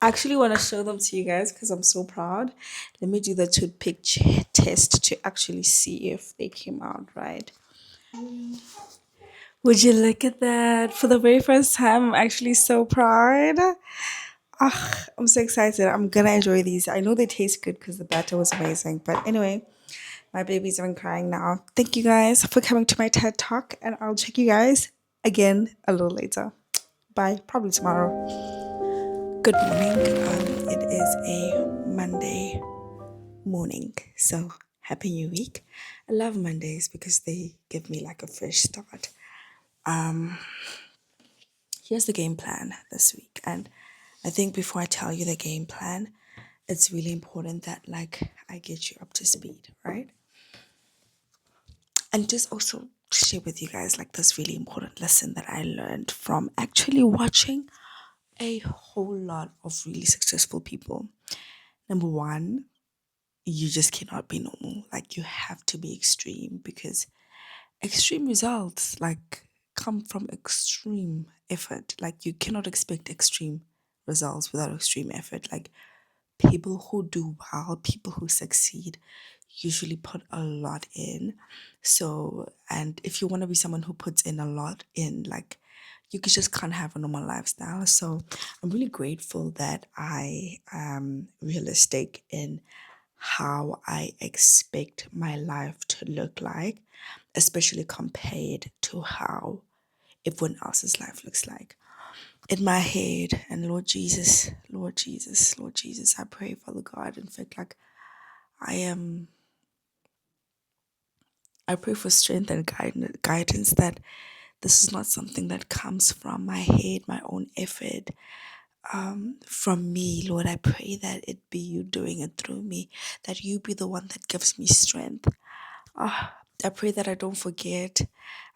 I actually want to show them to you guys because I'm so proud. Let me do the toothpick test to actually see if they came out right. Would you look at that? For the very first time, I'm actually so proud. Ah, I'm so excited. I'm gonna enjoy these. I know they taste good because the batter was amazing. But anyway, my baby's even crying now. Thank you guys for coming to my TED Talk, and I'll check you guys again a little later. Bye. Probably tomorrow. Good morning. It is a Monday morning, so happy new week. I love Mondays because they give me like a fresh start. Here's the game plan this week, and I think before I tell you the game plan, it's really important that like I get you up to speed, right? And just also share with you guys like this really important lesson that I learned from actually watching a whole lot of really successful people. Number one, you just cannot be normal. Like you have to be extreme, because extreme results like come from extreme effort. Like you cannot expect extreme results without extreme effort. Like people who do well, people who succeed, usually put a lot in. So, and if you want to be someone who puts in a lot in, like just can't have a normal lifestyle. So I'm really grateful that I am realistic in how I expect my life to look like, especially compared to how everyone else's life looks like. In my head, and Lord Jesus, Lord Jesus, Lord Jesus, I pray, Father God, in fact, like I am, I pray for strength and guidance, that this is not something that comes from my head, my own effort, from me, Lord. I pray that it be you doing it through me, that you be the one that gives me strength. I pray that I don't forget.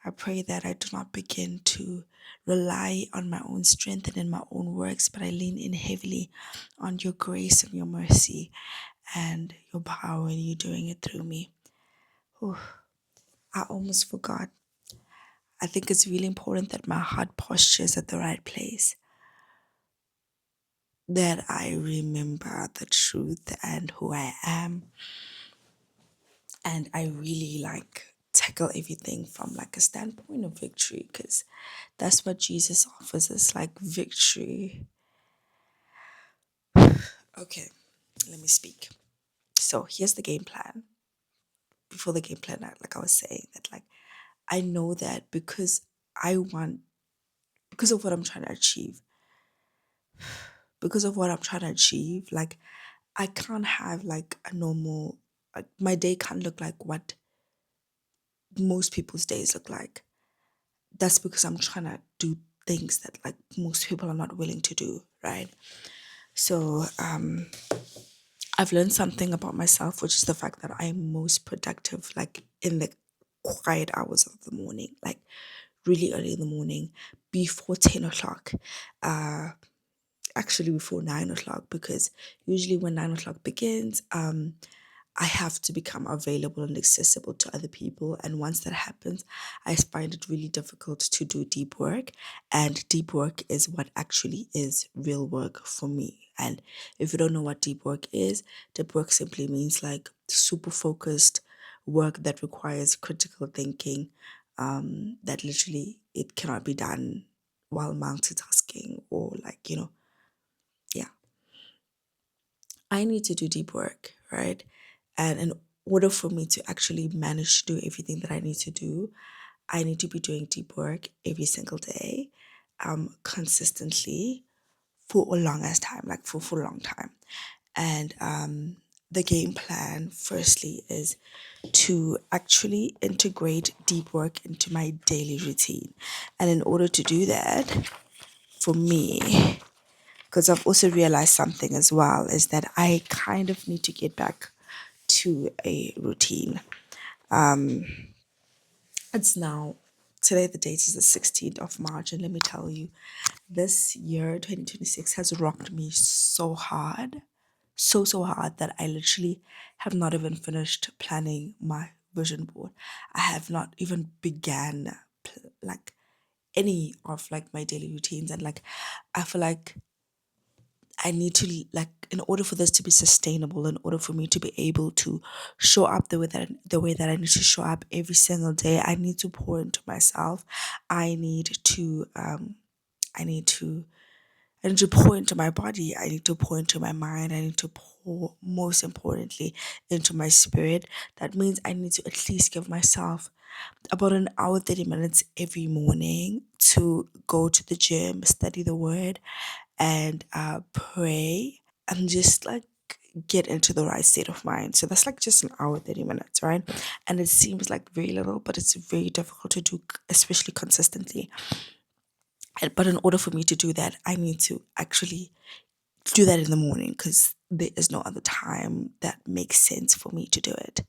I pray that I do not begin to rely on my own strength and in my own works, but I lean in heavily on your grace and your mercy and your power, and you doing it through me. Whew, I almost forgot. I think it's really important that my heart posture is at the right place, that I remember the truth and who I am, and I really like tackle everything from like a standpoint of victory, because that's what Jesus offers us, like victory. Okay, let me speak. So here's the game plan. Before the game plan, like I was saying, that like I know that because of what I'm trying to achieve, like I can't have like a normal, like my day can't look like what most people's days look like. That's because I'm trying to do things that like most people are not willing to do, right? So I've learned something about myself, which is the fact that I'm most productive like in the quiet hours of the morning, like really early in the morning, before 10 o'clock. Actually before 9 o'clock, because usually when 9 o'clock begins, I have to become available and accessible to other people. And once that happens, I find it really difficult to do deep work. And deep work is what actually is real work for me. And if you don't know what deep work simply means like super focused work that requires critical thinking, that literally it cannot be done while multitasking or like, yeah. I need to do deep work, right? And in order for me to actually manage to do everything that I need to do, I need to be doing deep work every single day, consistently for a long as time, like for a long time. And the game plan, firstly, is to actually integrate deep work into my daily routine. And in order to do that, for me, because I've also realized something as well is that I kind of need to get back to a routine. It's now today the date is the 16th of March, and let me tell you, this year 2026 has rocked me so hard, so hard that I literally have not even finished planning my vision board. I have not even began like any of like my daily routines, and like I feel like I need to like in order for this to be sustainable, in order for me to be able to show up the way that I need to show up every single day, I need to pour into myself. I need to I need to I need to pour into my body. I need to pour into my mind. I need to pour most importantly into my spirit. That means I need to at least give myself about an hour, 30 minutes every morning to go to the gym, study the word, and pray and just like get into the right state of mind. So that's like just an hour, 30 minutes, right? And it seems like very little, but it's very difficult to do, especially consistently. But in order for me to do that, I need to actually do that in the morning because there is no other time that makes sense for me to do it.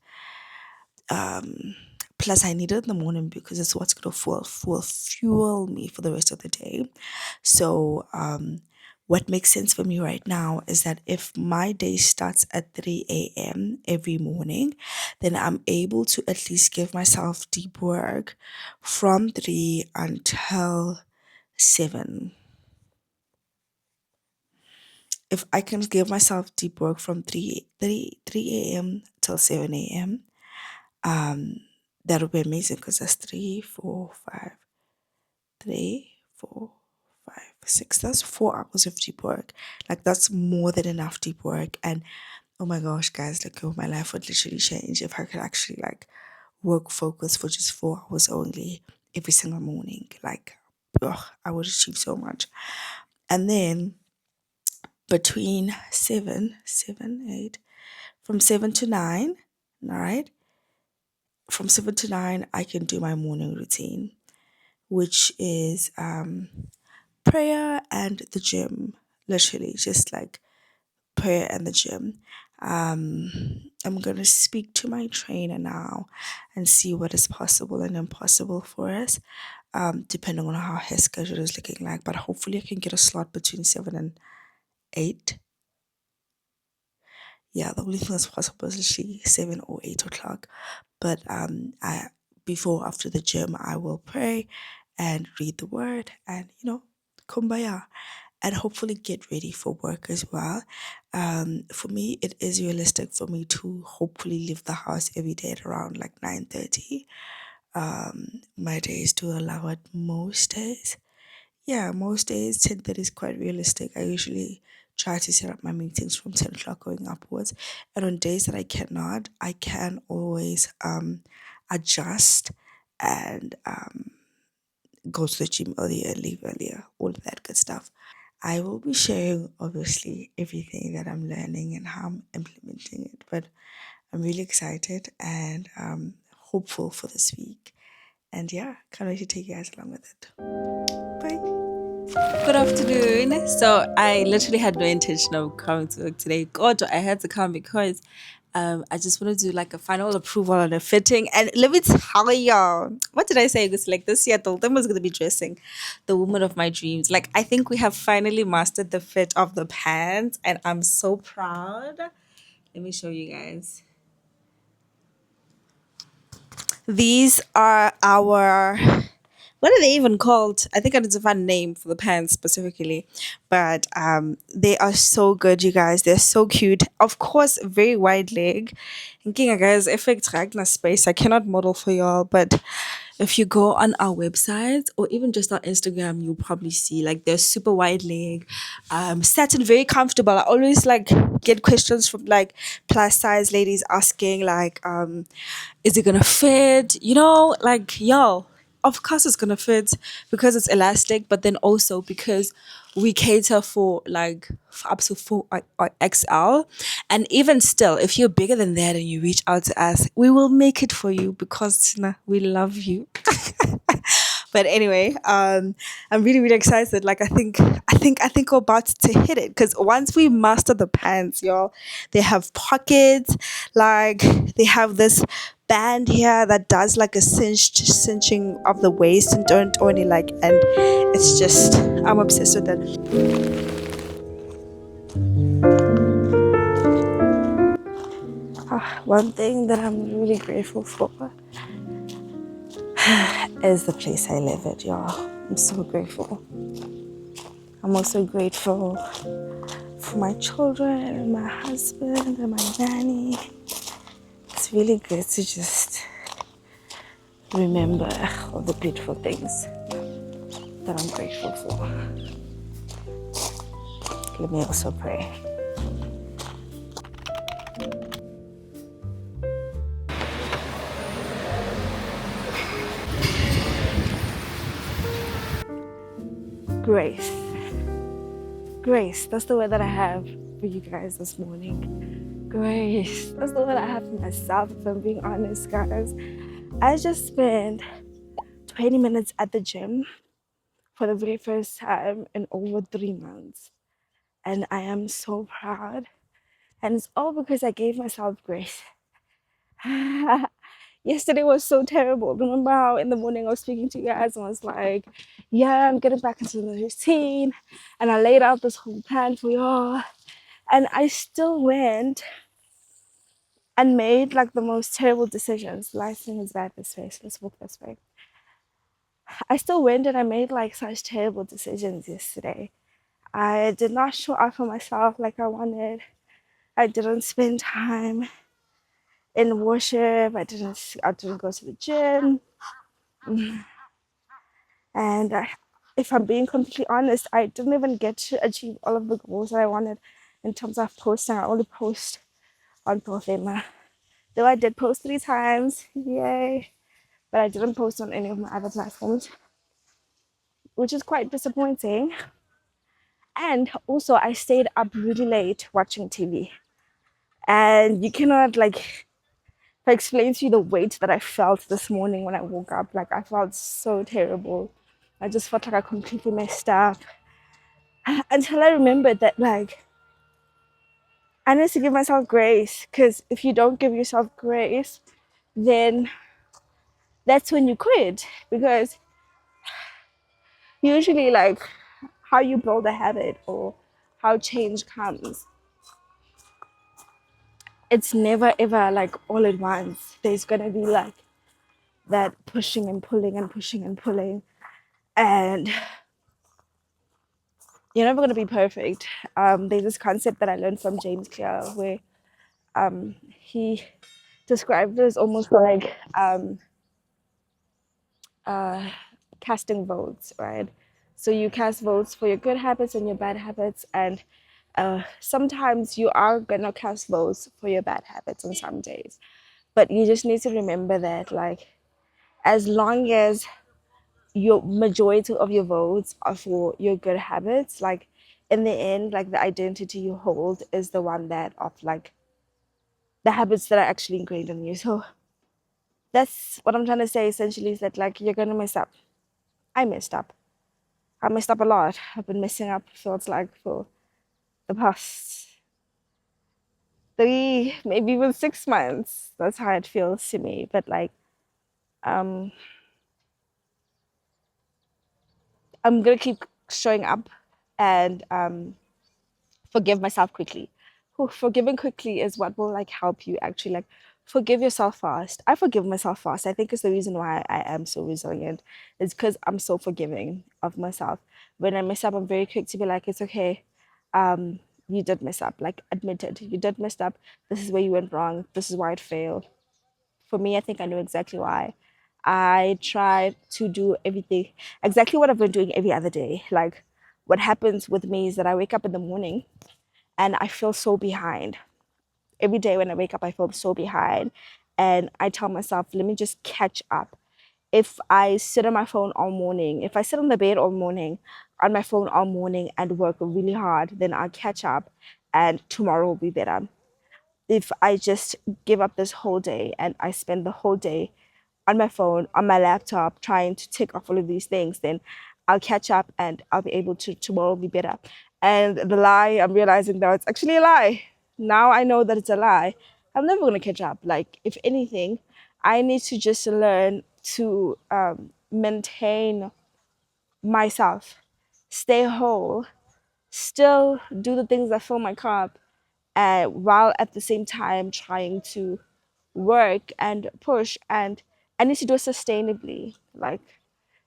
Plus, I need it in the morning because it's what's going to fuel me for the rest of the day. So, what makes sense for me right now is that if my day starts at 3 a.m. every morning, then I'm able to at least give myself deep work from 3 until 7. If I can give myself deep work from 3 a.m. till 7 a.m., that would be amazing because that's 3, 4, 5, 3, 4, 5, 6. That's 4 hours of deep work. Like that's more than enough deep work. And oh my gosh, guys, like my life would literally change if I could actually like work focus for just 4 hours only every single morning. Like, I would achieve so much. And then between 8, from 7 to 9, all right? From 7 to 9, I can do my morning routine, which is prayer and the gym. Literally, just like prayer and the gym. I'm gonna speak to my trainer now and see what is possible and impossible for us, depending on how his schedule is looking like. But hopefully, I can get a slot between 7 and 8. Yeah, the only thing that's possible is literally 7 or 8 o'clock. But I before after the gym, I will pray and read the word and kumbaya, and hopefully get ready for work as well. For me, it is realistic for me to hopefully leave the house every day at around like 9:30. My days do allow it most days. Yeah, most days 10:30 is quite realistic. I usually try to set up my meetings from 10 o'clock going upwards. And on days that I cannot, I can always adjust and go to the gym earlier and leave earlier, all of that good stuff. I will be sharing obviously everything that I'm learning and how I'm implementing it. But I'm really excited and hopeful for this week. And yeah, can't wait to take you guys along with it. Bye. Good afternoon. So I literally had no intention of coming to work today. God, I had to come because I just want to do like a final approval on a fitting. And let me tell y'all, what did I say? It's like this year, tol'thema was going to be dressing the woman of my dreams. Like I think we have finally mastered the fit of the pants, and I'm so proud. Let me show you guys. These are our, what are they even called? I think I need to find a name for the pants specifically, but they are so good, you guys. They're so cute. Of course, very wide leg. Thinking, guys, effect Ragnar space. I cannot model for y'all, but if you go on our website or even just our Instagram, you'll probably see like they're super wide leg, satin, very comfortable. I always like get questions from like plus size ladies asking like, is it gonna fit? You know, like yo, of course it's gonna fit because it's elastic, but then also because we cater for like up to 4 XL, and even still, if you're bigger than that and you reach out to us, we will make it for you because we love you. But anyway, I'm really really excited. Like I think we're about to hit it because once we master the pants, y'all, they have pockets. Like they have this band here that does like a cinching of the waist and don't only like, and it's just I'm obsessed with it. One thing that I'm really grateful for is the place I live at, y'all. I'm so grateful. I'm also grateful for my children and my husband and my nanny. It's really good to just remember all the beautiful things that I'm grateful for. Let me also pray. Grace. Grace. That's the word that I have for you guys this morning. Grace. That's the word I have for myself, if I'm being honest, guys. I just spent 20 minutes at the gym for the very first time in over 3 months. And I am so proud. And it's all because I gave myself grace. Yesterday was so terrible. Remember how in the morning I was speaking to you guys and I was like, yeah, I'm getting back into the routine. And I laid out this whole plan for y'all. And I still went and made like the most terrible decisions. Lighting is bad this way, so let's walk this way. I still went and I made like such terrible decisions yesterday. I did not show up for myself like I wanted. I didn't spend time in worship. I didn't go to the gym. And if I'm being completely honest, I didn't even get to achieve all of the goals that I wanted in terms of posting. I only post on tol'thema. Though I did post 3 times, yay! But I didn't post on any of my other platforms, which is quite disappointing. And also, I stayed up really late watching TV. And you cannot like, if I explain to you the weight that I felt this morning when I woke up, like I felt so terrible. I just felt like I completely messed up until I remembered that like I need to give myself grace, because if you don't give yourself grace, then that's when you quit. Because usually like how you build a habit or how change comes, it's never ever like all at once. There's gonna be like that pushing and pulling and pushing and pulling, and you're never gonna be perfect. There's this concept that I learned from James Clear where he described it as almost like casting votes, right? So you cast votes for your good habits and your bad habits, and sometimes you are gonna cast votes for your bad habits on some days, but you just need to remember that like as long as your majority of your votes are for your good habits, like in the end, like the identity you hold is the one that of like the habits that are actually ingrained in you. So that's what I'm trying to say essentially, is that like you're gonna mess up. I messed up. I messed up a lot. I've been messing up, feels like, for the past 3, maybe even 6 months. That's how it feels to me. But like, um, I'm gonna keep showing up and forgive myself quickly. Forgiving quickly is what will like help you actually like forgive yourself fast. I forgive myself fast. I think it's the reason why I am so resilient. It's because I'm so forgiving of myself. When I mess up, I'm very quick to be like, it's okay. You did mess up. Like, admit it. You did mess up. This is where you went wrong. This is why it failed. For me, I think I know exactly why. I try to do everything exactly what I've been doing every other day. Like, what happens with me is that I wake up in the morning and I feel so behind. Every day when I wake up, I feel so behind. And I tell myself, let me just catch up. If I sit on my phone all morning, if I sit on the bed all morning, on my phone all morning and work really hard, then I'll catch up and tomorrow will be better. If I just give up this whole day and I spend the whole day on my phone, on my laptop, trying to tick off all of these things, then I'll catch up and I'll be able to tomorrow be better. And the lie, I'm realizing that it's actually a lie. Now I know that it's a lie. I'm never gonna catch up. Like, if anything, I need to just learn to maintain myself, stay whole, still do the things that fill my cup, while at the same time trying to work and push. And I need to do it sustainably. Like,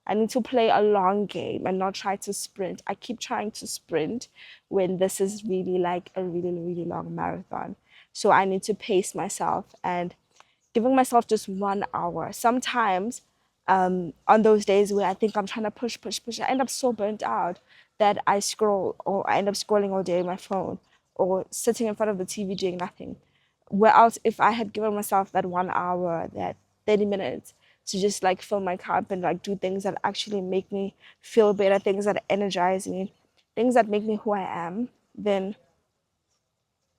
I need to play a long game and not try to sprint. I keep trying to sprint when this is really like a really, really long marathon. So I need to pace myself and giving myself just 1 hour. Sometimes on those days where I think I'm trying to push, push, push, I end up so burnt out that I scroll or I end up scrolling all day on my phone or sitting in front of the TV doing nothing. Whereas if I had given myself that 1 hour, that 30 minutes to just like fill my cup and like do things that actually make me feel better, things that energize me, things that make me who I am, then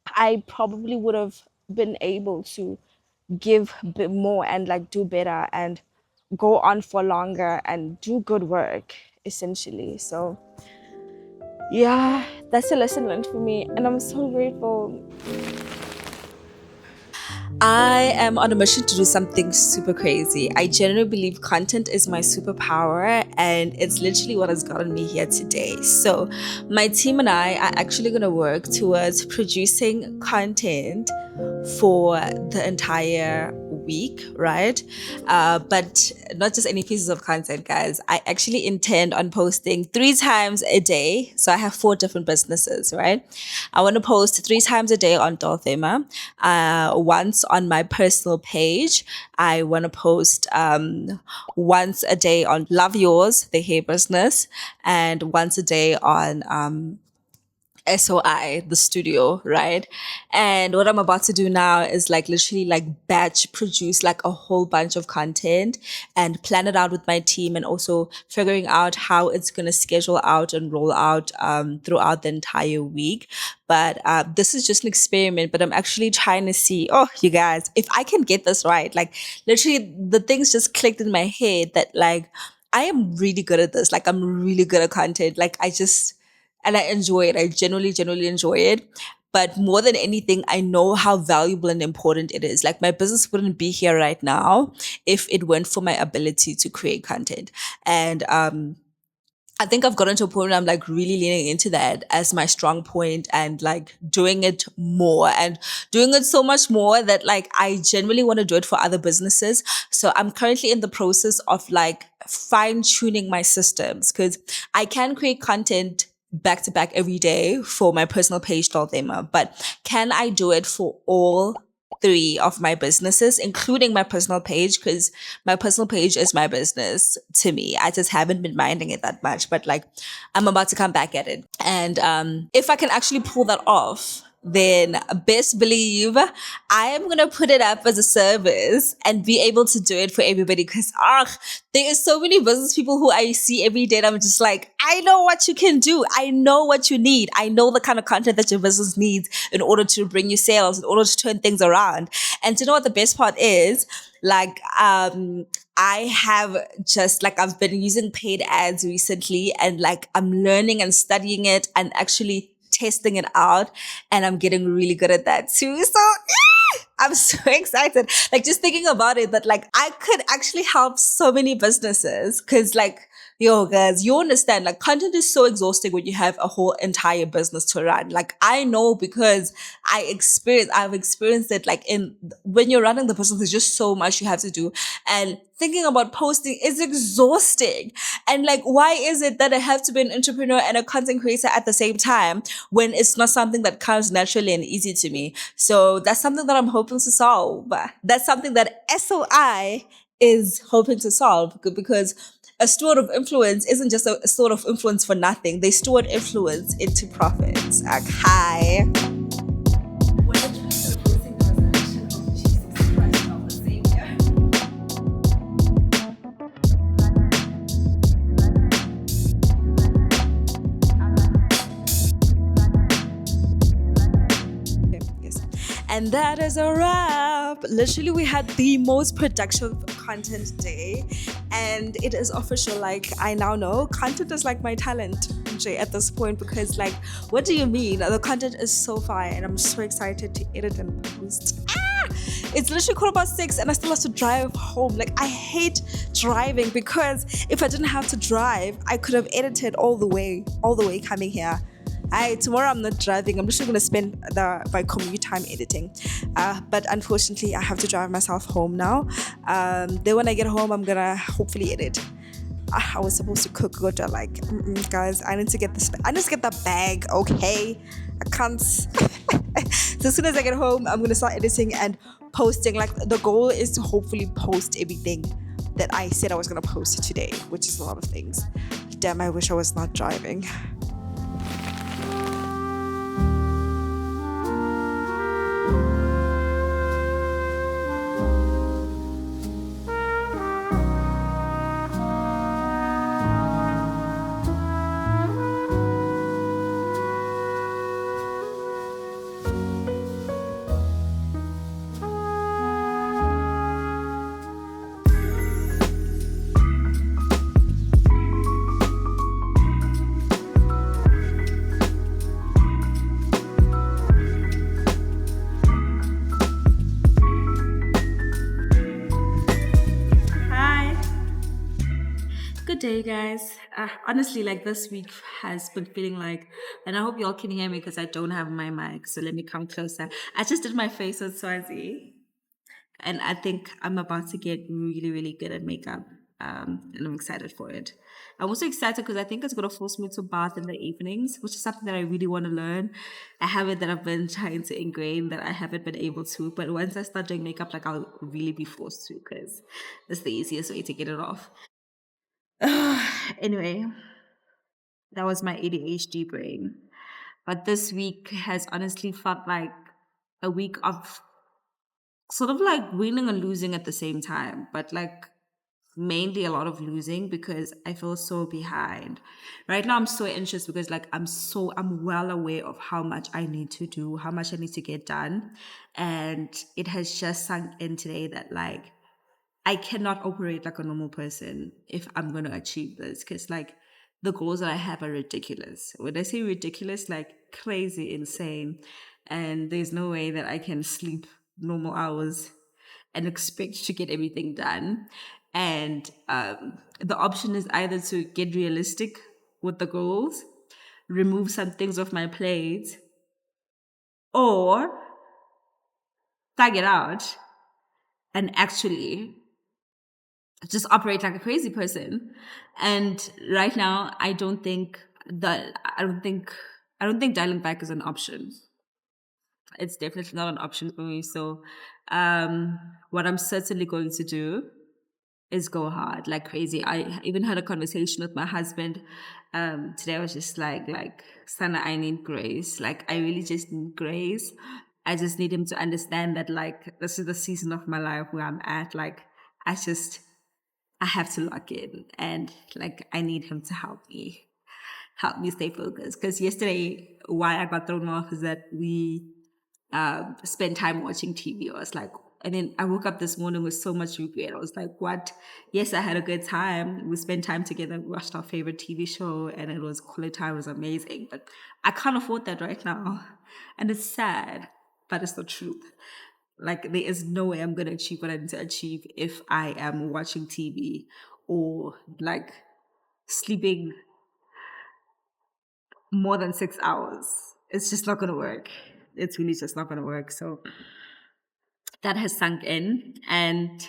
I probably would have been able to give a bit more and like do better and go on for longer and do good work essentially. So yeah, that's a lesson learned for me and I'm so grateful. I am on a mission to do something super crazy. I genuinely believe content is my superpower, and it's literally what has gotten me here today. So, my team and I are actually going to work towards producing content for the entire week, right? But not just any pieces of content, guys. I actually intend on posting 3 times a day. So I have 4 different businesses, right? I want to post 3 times a day on tol'thema, once on my personal page. I want to post once a day on Love Yours, the hair business, and once a day on SOI, the studio, right? And what I'm about to do now is like literally like batch produce like a whole bunch of content and plan it out with my team, and also figuring out how it's going to schedule out and roll out throughout the entire week. But this is just an experiment, but I'm actually trying to see, oh, you guys, if I can get this right, like literally the things just clicked in my head that like, I am really good at this. Like, I'm really good at content. Like, and I enjoy it. I genuinely enjoy it. But more than anything, I know how valuable and important it is. Like, my business wouldn't be here right now if it weren't for my ability to create content. And I think I've gotten to a point where I'm like really leaning into that as my strong point and like doing it more and doing it so much more that like I genuinely want to do it for other businesses. So I'm currently in the process of like fine tuning my systems, because I can create content back to back every day for my personal page, tol'thema, but can I do it for all 3 of my businesses, including my personal page? Because my personal page is my business to me. I just haven't been minding it that much, but like I'm about to come back at it. And if I can actually pull that off, then best believe I am going to put it up as a service and be able to do it for everybody. Because there is so many business people who I see every day and I'm just like, I know what you can do. I know what you need. I know the kind of content that your business needs in order to bring you sales, in order to turn things around. And you know what the best part is? Like, I have just like, I've been using paid ads recently, and like I'm learning and studying it and actually testing it out, and I'm getting really good at that too. So I'm so excited. Like, just thinking about it, that like I could actually help so many businesses, because like Yo, guys, you understand? Like, content is so exhausting when you have a whole entire business to run. Like, I know because I've experienced it. Like, when you're running the business, there's just so much you have to do, and thinking about posting is exhausting. And like, why is it that I have to be an entrepreneur and a content creator at the same time when it's not something that comes naturally and easy to me? So that's something that I'm hoping to solve. That's something that SOI is hoping to solve because a steward of influence isn't just a steward of influence for nothing. They steward influence into profits. Like, hi. Yes. And that is a wrap. Literally, we had the most productive content day. And it is official. Like, I now know content is like my talent, Jay, at this point. Because, like, what do you mean? The content is so fire. And I'm so excited to edit and post. It's literally 6:15 and I still have to drive home. Like, I hate driving because if I didn't have to drive, I could have edited all the way coming here. Tomorrow I'm not driving. I'm just gonna spend my commute time editing. But unfortunately, I have to drive myself home now. Then when I get home, I'm gonna hopefully edit. I was supposed to cook good. Like, guys, I need to get this. I need to get the bag. Okay, I can't. So as soon as I get home, I'm gonna start editing and posting. Like, the goal is to hopefully post everything that I said I was gonna post today, which is a lot of things. Damn, I wish I was not driving. Hi. Good day, guys. Honestly, like this week has been feeling like, and I hope y'all can hear me because I don't have my mic. So let me come closer. I just did my face with Swazi, and I think I'm about to get really, really good at makeup. And I'm excited for it. I'm also excited because I think it's going to force me to bath in the evenings, which is something that I really want to learn. A habit that I've been trying to ingrain that I haven't been able to. But once I start doing makeup, like I'll really be forced to because that's the easiest way to get it off. Anyway, that was my ADHD brain. But this week has honestly felt like a week of sort of like winning and losing at the same time, but like mainly a lot of losing because I feel so behind. Right now I'm so anxious because like I'm well aware of how much I need to do, how much I need to get done. And it has just sunk in today that like I cannot operate like a normal person if I'm going to achieve this because, like, the goals that I have are ridiculous. When I say ridiculous, like crazy, insane. And there's no way that I can sleep normal hours and expect to get everything done. And the option is either to get realistic with the goals, remove some things off my plate, or tag it out and actually just operate like a crazy person. And right now, I don't think dialing back is an option. It's definitely not an option for me. So, what I'm certainly going to do is go hard like crazy. I even had a conversation with my husband today. I was just like, Sana, I need grace. Like, I really just need grace. I just need him to understand that like this is the season of my life where I'm at. Like, I just I have to lock in and like I need him to help me stay focused. Because yesterday, why I got thrown off is that we spent time watching TV. I was like, and then I woke up this morning with so much regret. I was like, what? Yes, I had a good time. We spent time together, we watched our favorite TV show, and it was quality time, it was amazing. But I can't afford that right now. And it's sad, but it's the truth. Like, there is no way I'm going to achieve what I need to achieve if I am watching TV or like sleeping more than 6 hours. It's just not going to work. It's really just not going to work. So that has sunk in, and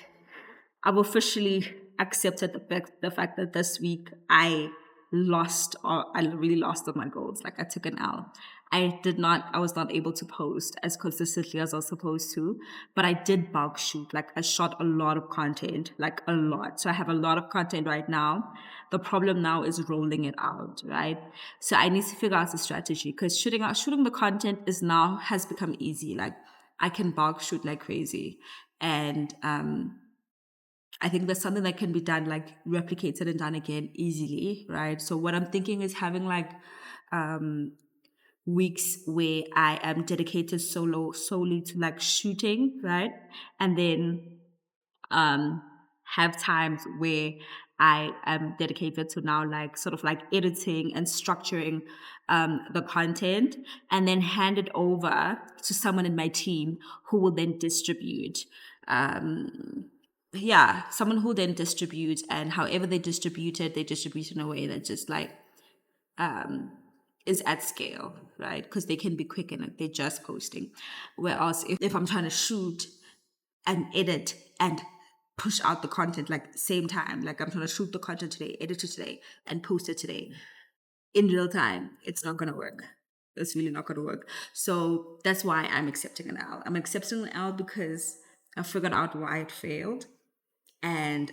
I've officially accepted the fact that this week I really lost on my goals. Like I took an L. I was not able to post as consistently as I was supposed to, but I did bulk shoot. Like I shot a lot of content, like a lot. So I have a lot of content right now. The problem now is rolling it out, right? So I need to figure out the strategy because shooting the content has become easy. Like I can bulk shoot like crazy. And I think that's something that can be done, like replicated and done again easily, right? So what I'm thinking is having like weeks where I am dedicated solely to like shooting, right? And then um have times where I am dedicated to now like sort of like editing and structuring the content, and then hand it over to someone in my team who will then distribute. Someone who then distributes, and however they distribute it, they distribute in a way that just like is at scale, right? Because they can be quick and they're just posting. Whereas if I'm trying to shoot and edit and push out the content like same time, like I'm trying to shoot the content today, edit it today, and post it today in real time, it's not gonna work. It's really not gonna work. So that's why I'm accepting an L. I'm accepting an L because I figured out why it failed, and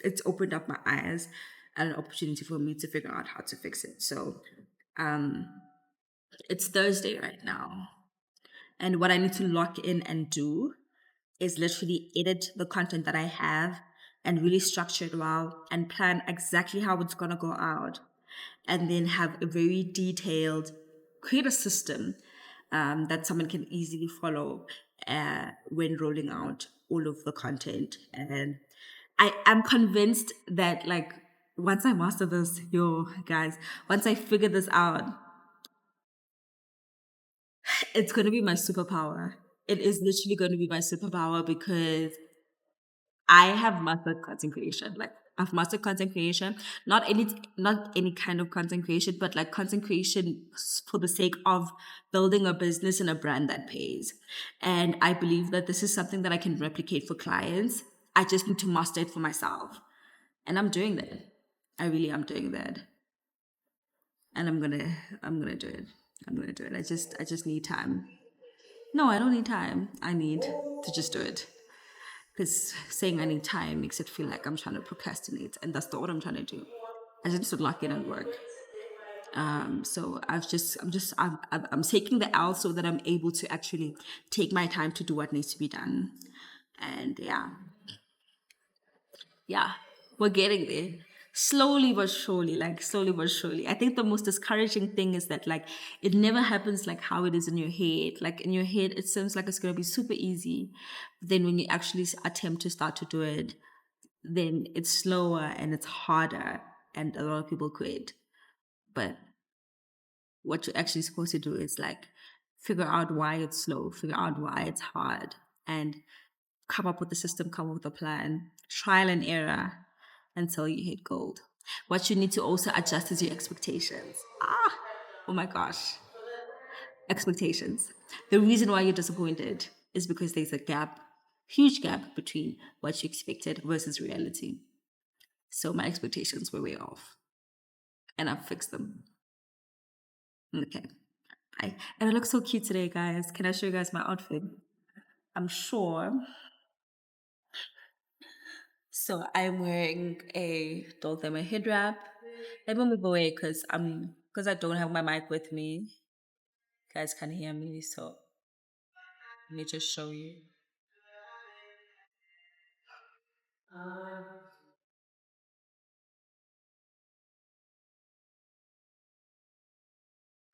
it's opened up my eyes and an opportunity for me to figure out how to fix it. So it's Thursday right now, and what I need to lock in and do is literally edit the content that I have and really structure it well and plan exactly how it's gonna go out, and then have a very detailed, create a system that someone can easily follow when rolling out all of the content. And I am convinced that like once I master this, yo guys, once I figure this out, it's gonna be my superpower. It is literally going to be my superpower because I have mastered content creation. Like I've mastered content creation, not any kind of content creation, but like content creation for the sake of building a business and a brand that pays. And I believe that this is something that I can replicate for clients. I just need to master it for myself. And I'm doing that. I really am doing that. And I'm gonna do it. I'm gonna do it. I just need time. No, I don't need time. I need to just do it. Because saying I need time makes it feel like I'm trying to procrastinate, and that's not what I'm trying to do. I just need to lock in and work. So I'm taking the L so that I'm able to actually take my time to do what needs to be done, and yeah, we're getting there. Slowly but surely, like slowly but surely. I think the most discouraging thing is that like it never happens like how it is in your head. Like in your head, it seems like it's gonna be super easy. But then when you actually attempt to start to do it, then it's slower and it's harder, and a lot of people quit. But what you're actually supposed to do is like figure out why it's slow, figure out why it's hard, and come up with a system, come up with a plan, trial and error until you hit gold. What you need to also adjust is your expectations. Oh my gosh, expectations. The reason why you're disappointed is because there's a gap, huge gap between what you expected versus reality. So my expectations were way off, and I've fixed them. Okay. And I look so cute today, guys. Can I show you guys my outfit? I'm sure. So I'm wearing a tol'thema head wrap. Let me move away because I don't have my mic with me. You guys can hear me, so let me just show you.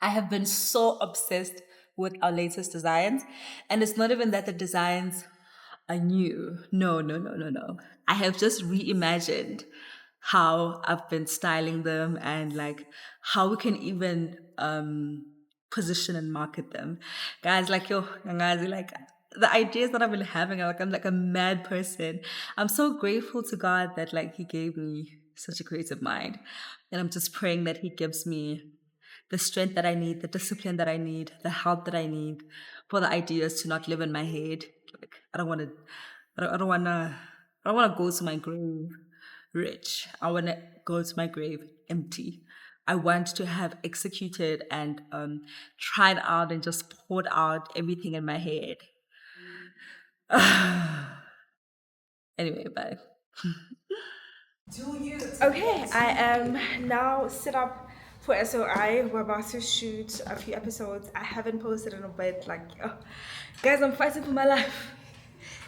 I have been so obsessed with our latest designs, and it's not even that the designs are new. No, no, no, no, no. I have just reimagined how I've been styling them and like how we can even position and market them. Guys, like yo, guys, like the ideas that I've been having, I'm like a mad person. I'm so grateful to God that like He gave me such a creative mind. And I'm just praying that he gives me the strength that I need, the discipline that I need, the help that I need for the ideas to not live in my head. Like I don't want to, I don't want to, I don't want to go to my grave rich. I want to go to my grave empty. I want to have executed and tried out and just poured out everything in my head. Anyway, bye. Okay, I am now set up for SOI. We're about to shoot a few episodes. I haven't posted in a bit. Like, guys, I'm fighting for my life.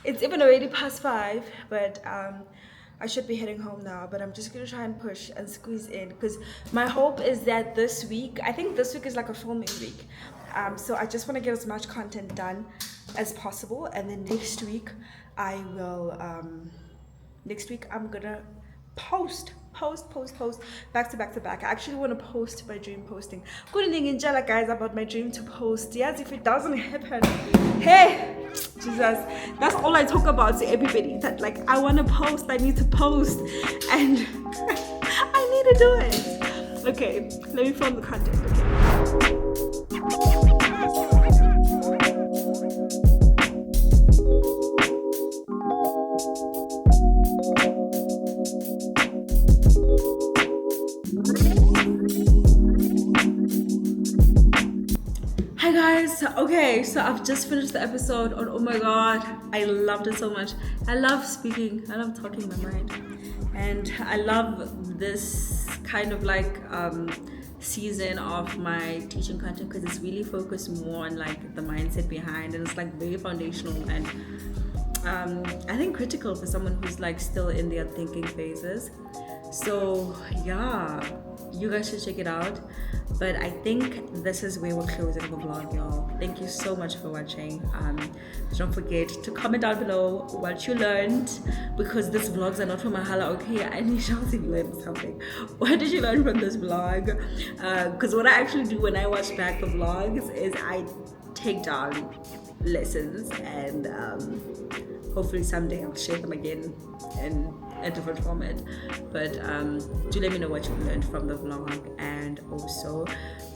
It's even already past 5, but I should be heading home now. But I'm just gonna try and push and squeeze in because my hope is that this week, I think this week is like a filming week. So I just want to get as much content done as possible, and then next week I will. Next week I'm gonna post back to back. I actually want to post my dream posting. Good evening, Angela, guys, about my dream to post. Yes, if it doesn't happen, hey, Jesus, that's all I talk about to everybody. That like I want to post, I need to post, and I need to do it. Okay, let me film the content. Hi guys, okay, so I've just finished the episode and oh my god, I loved it so much. I love speaking, I love talking my mind, and I love this kind of like season of my teaching content because it's really focused more on like the mindset behind, and it's like very foundational and I think critical for someone who's like still in their thinking phases. So yeah, you guys should check it out. But I think this is where we're closing the vlog, y'all. Thank you so much for watching. Don't forget to comment down below what you learned, because these vlogs are not for Mahala, okay? I need y'all to learn something. What did you learn from this vlog? Because what I actually do when I watch back the vlogs is I take down lessons, and hopefully someday I'll share them again in a different format. But do let me know what you learned from the vlog, and also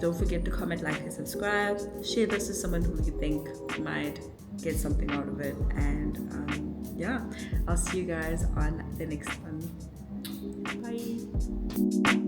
don't forget to comment, like, and subscribe. Share this with someone who you think might get something out of it, and yeah, I'll see you guys on the next one. Bye.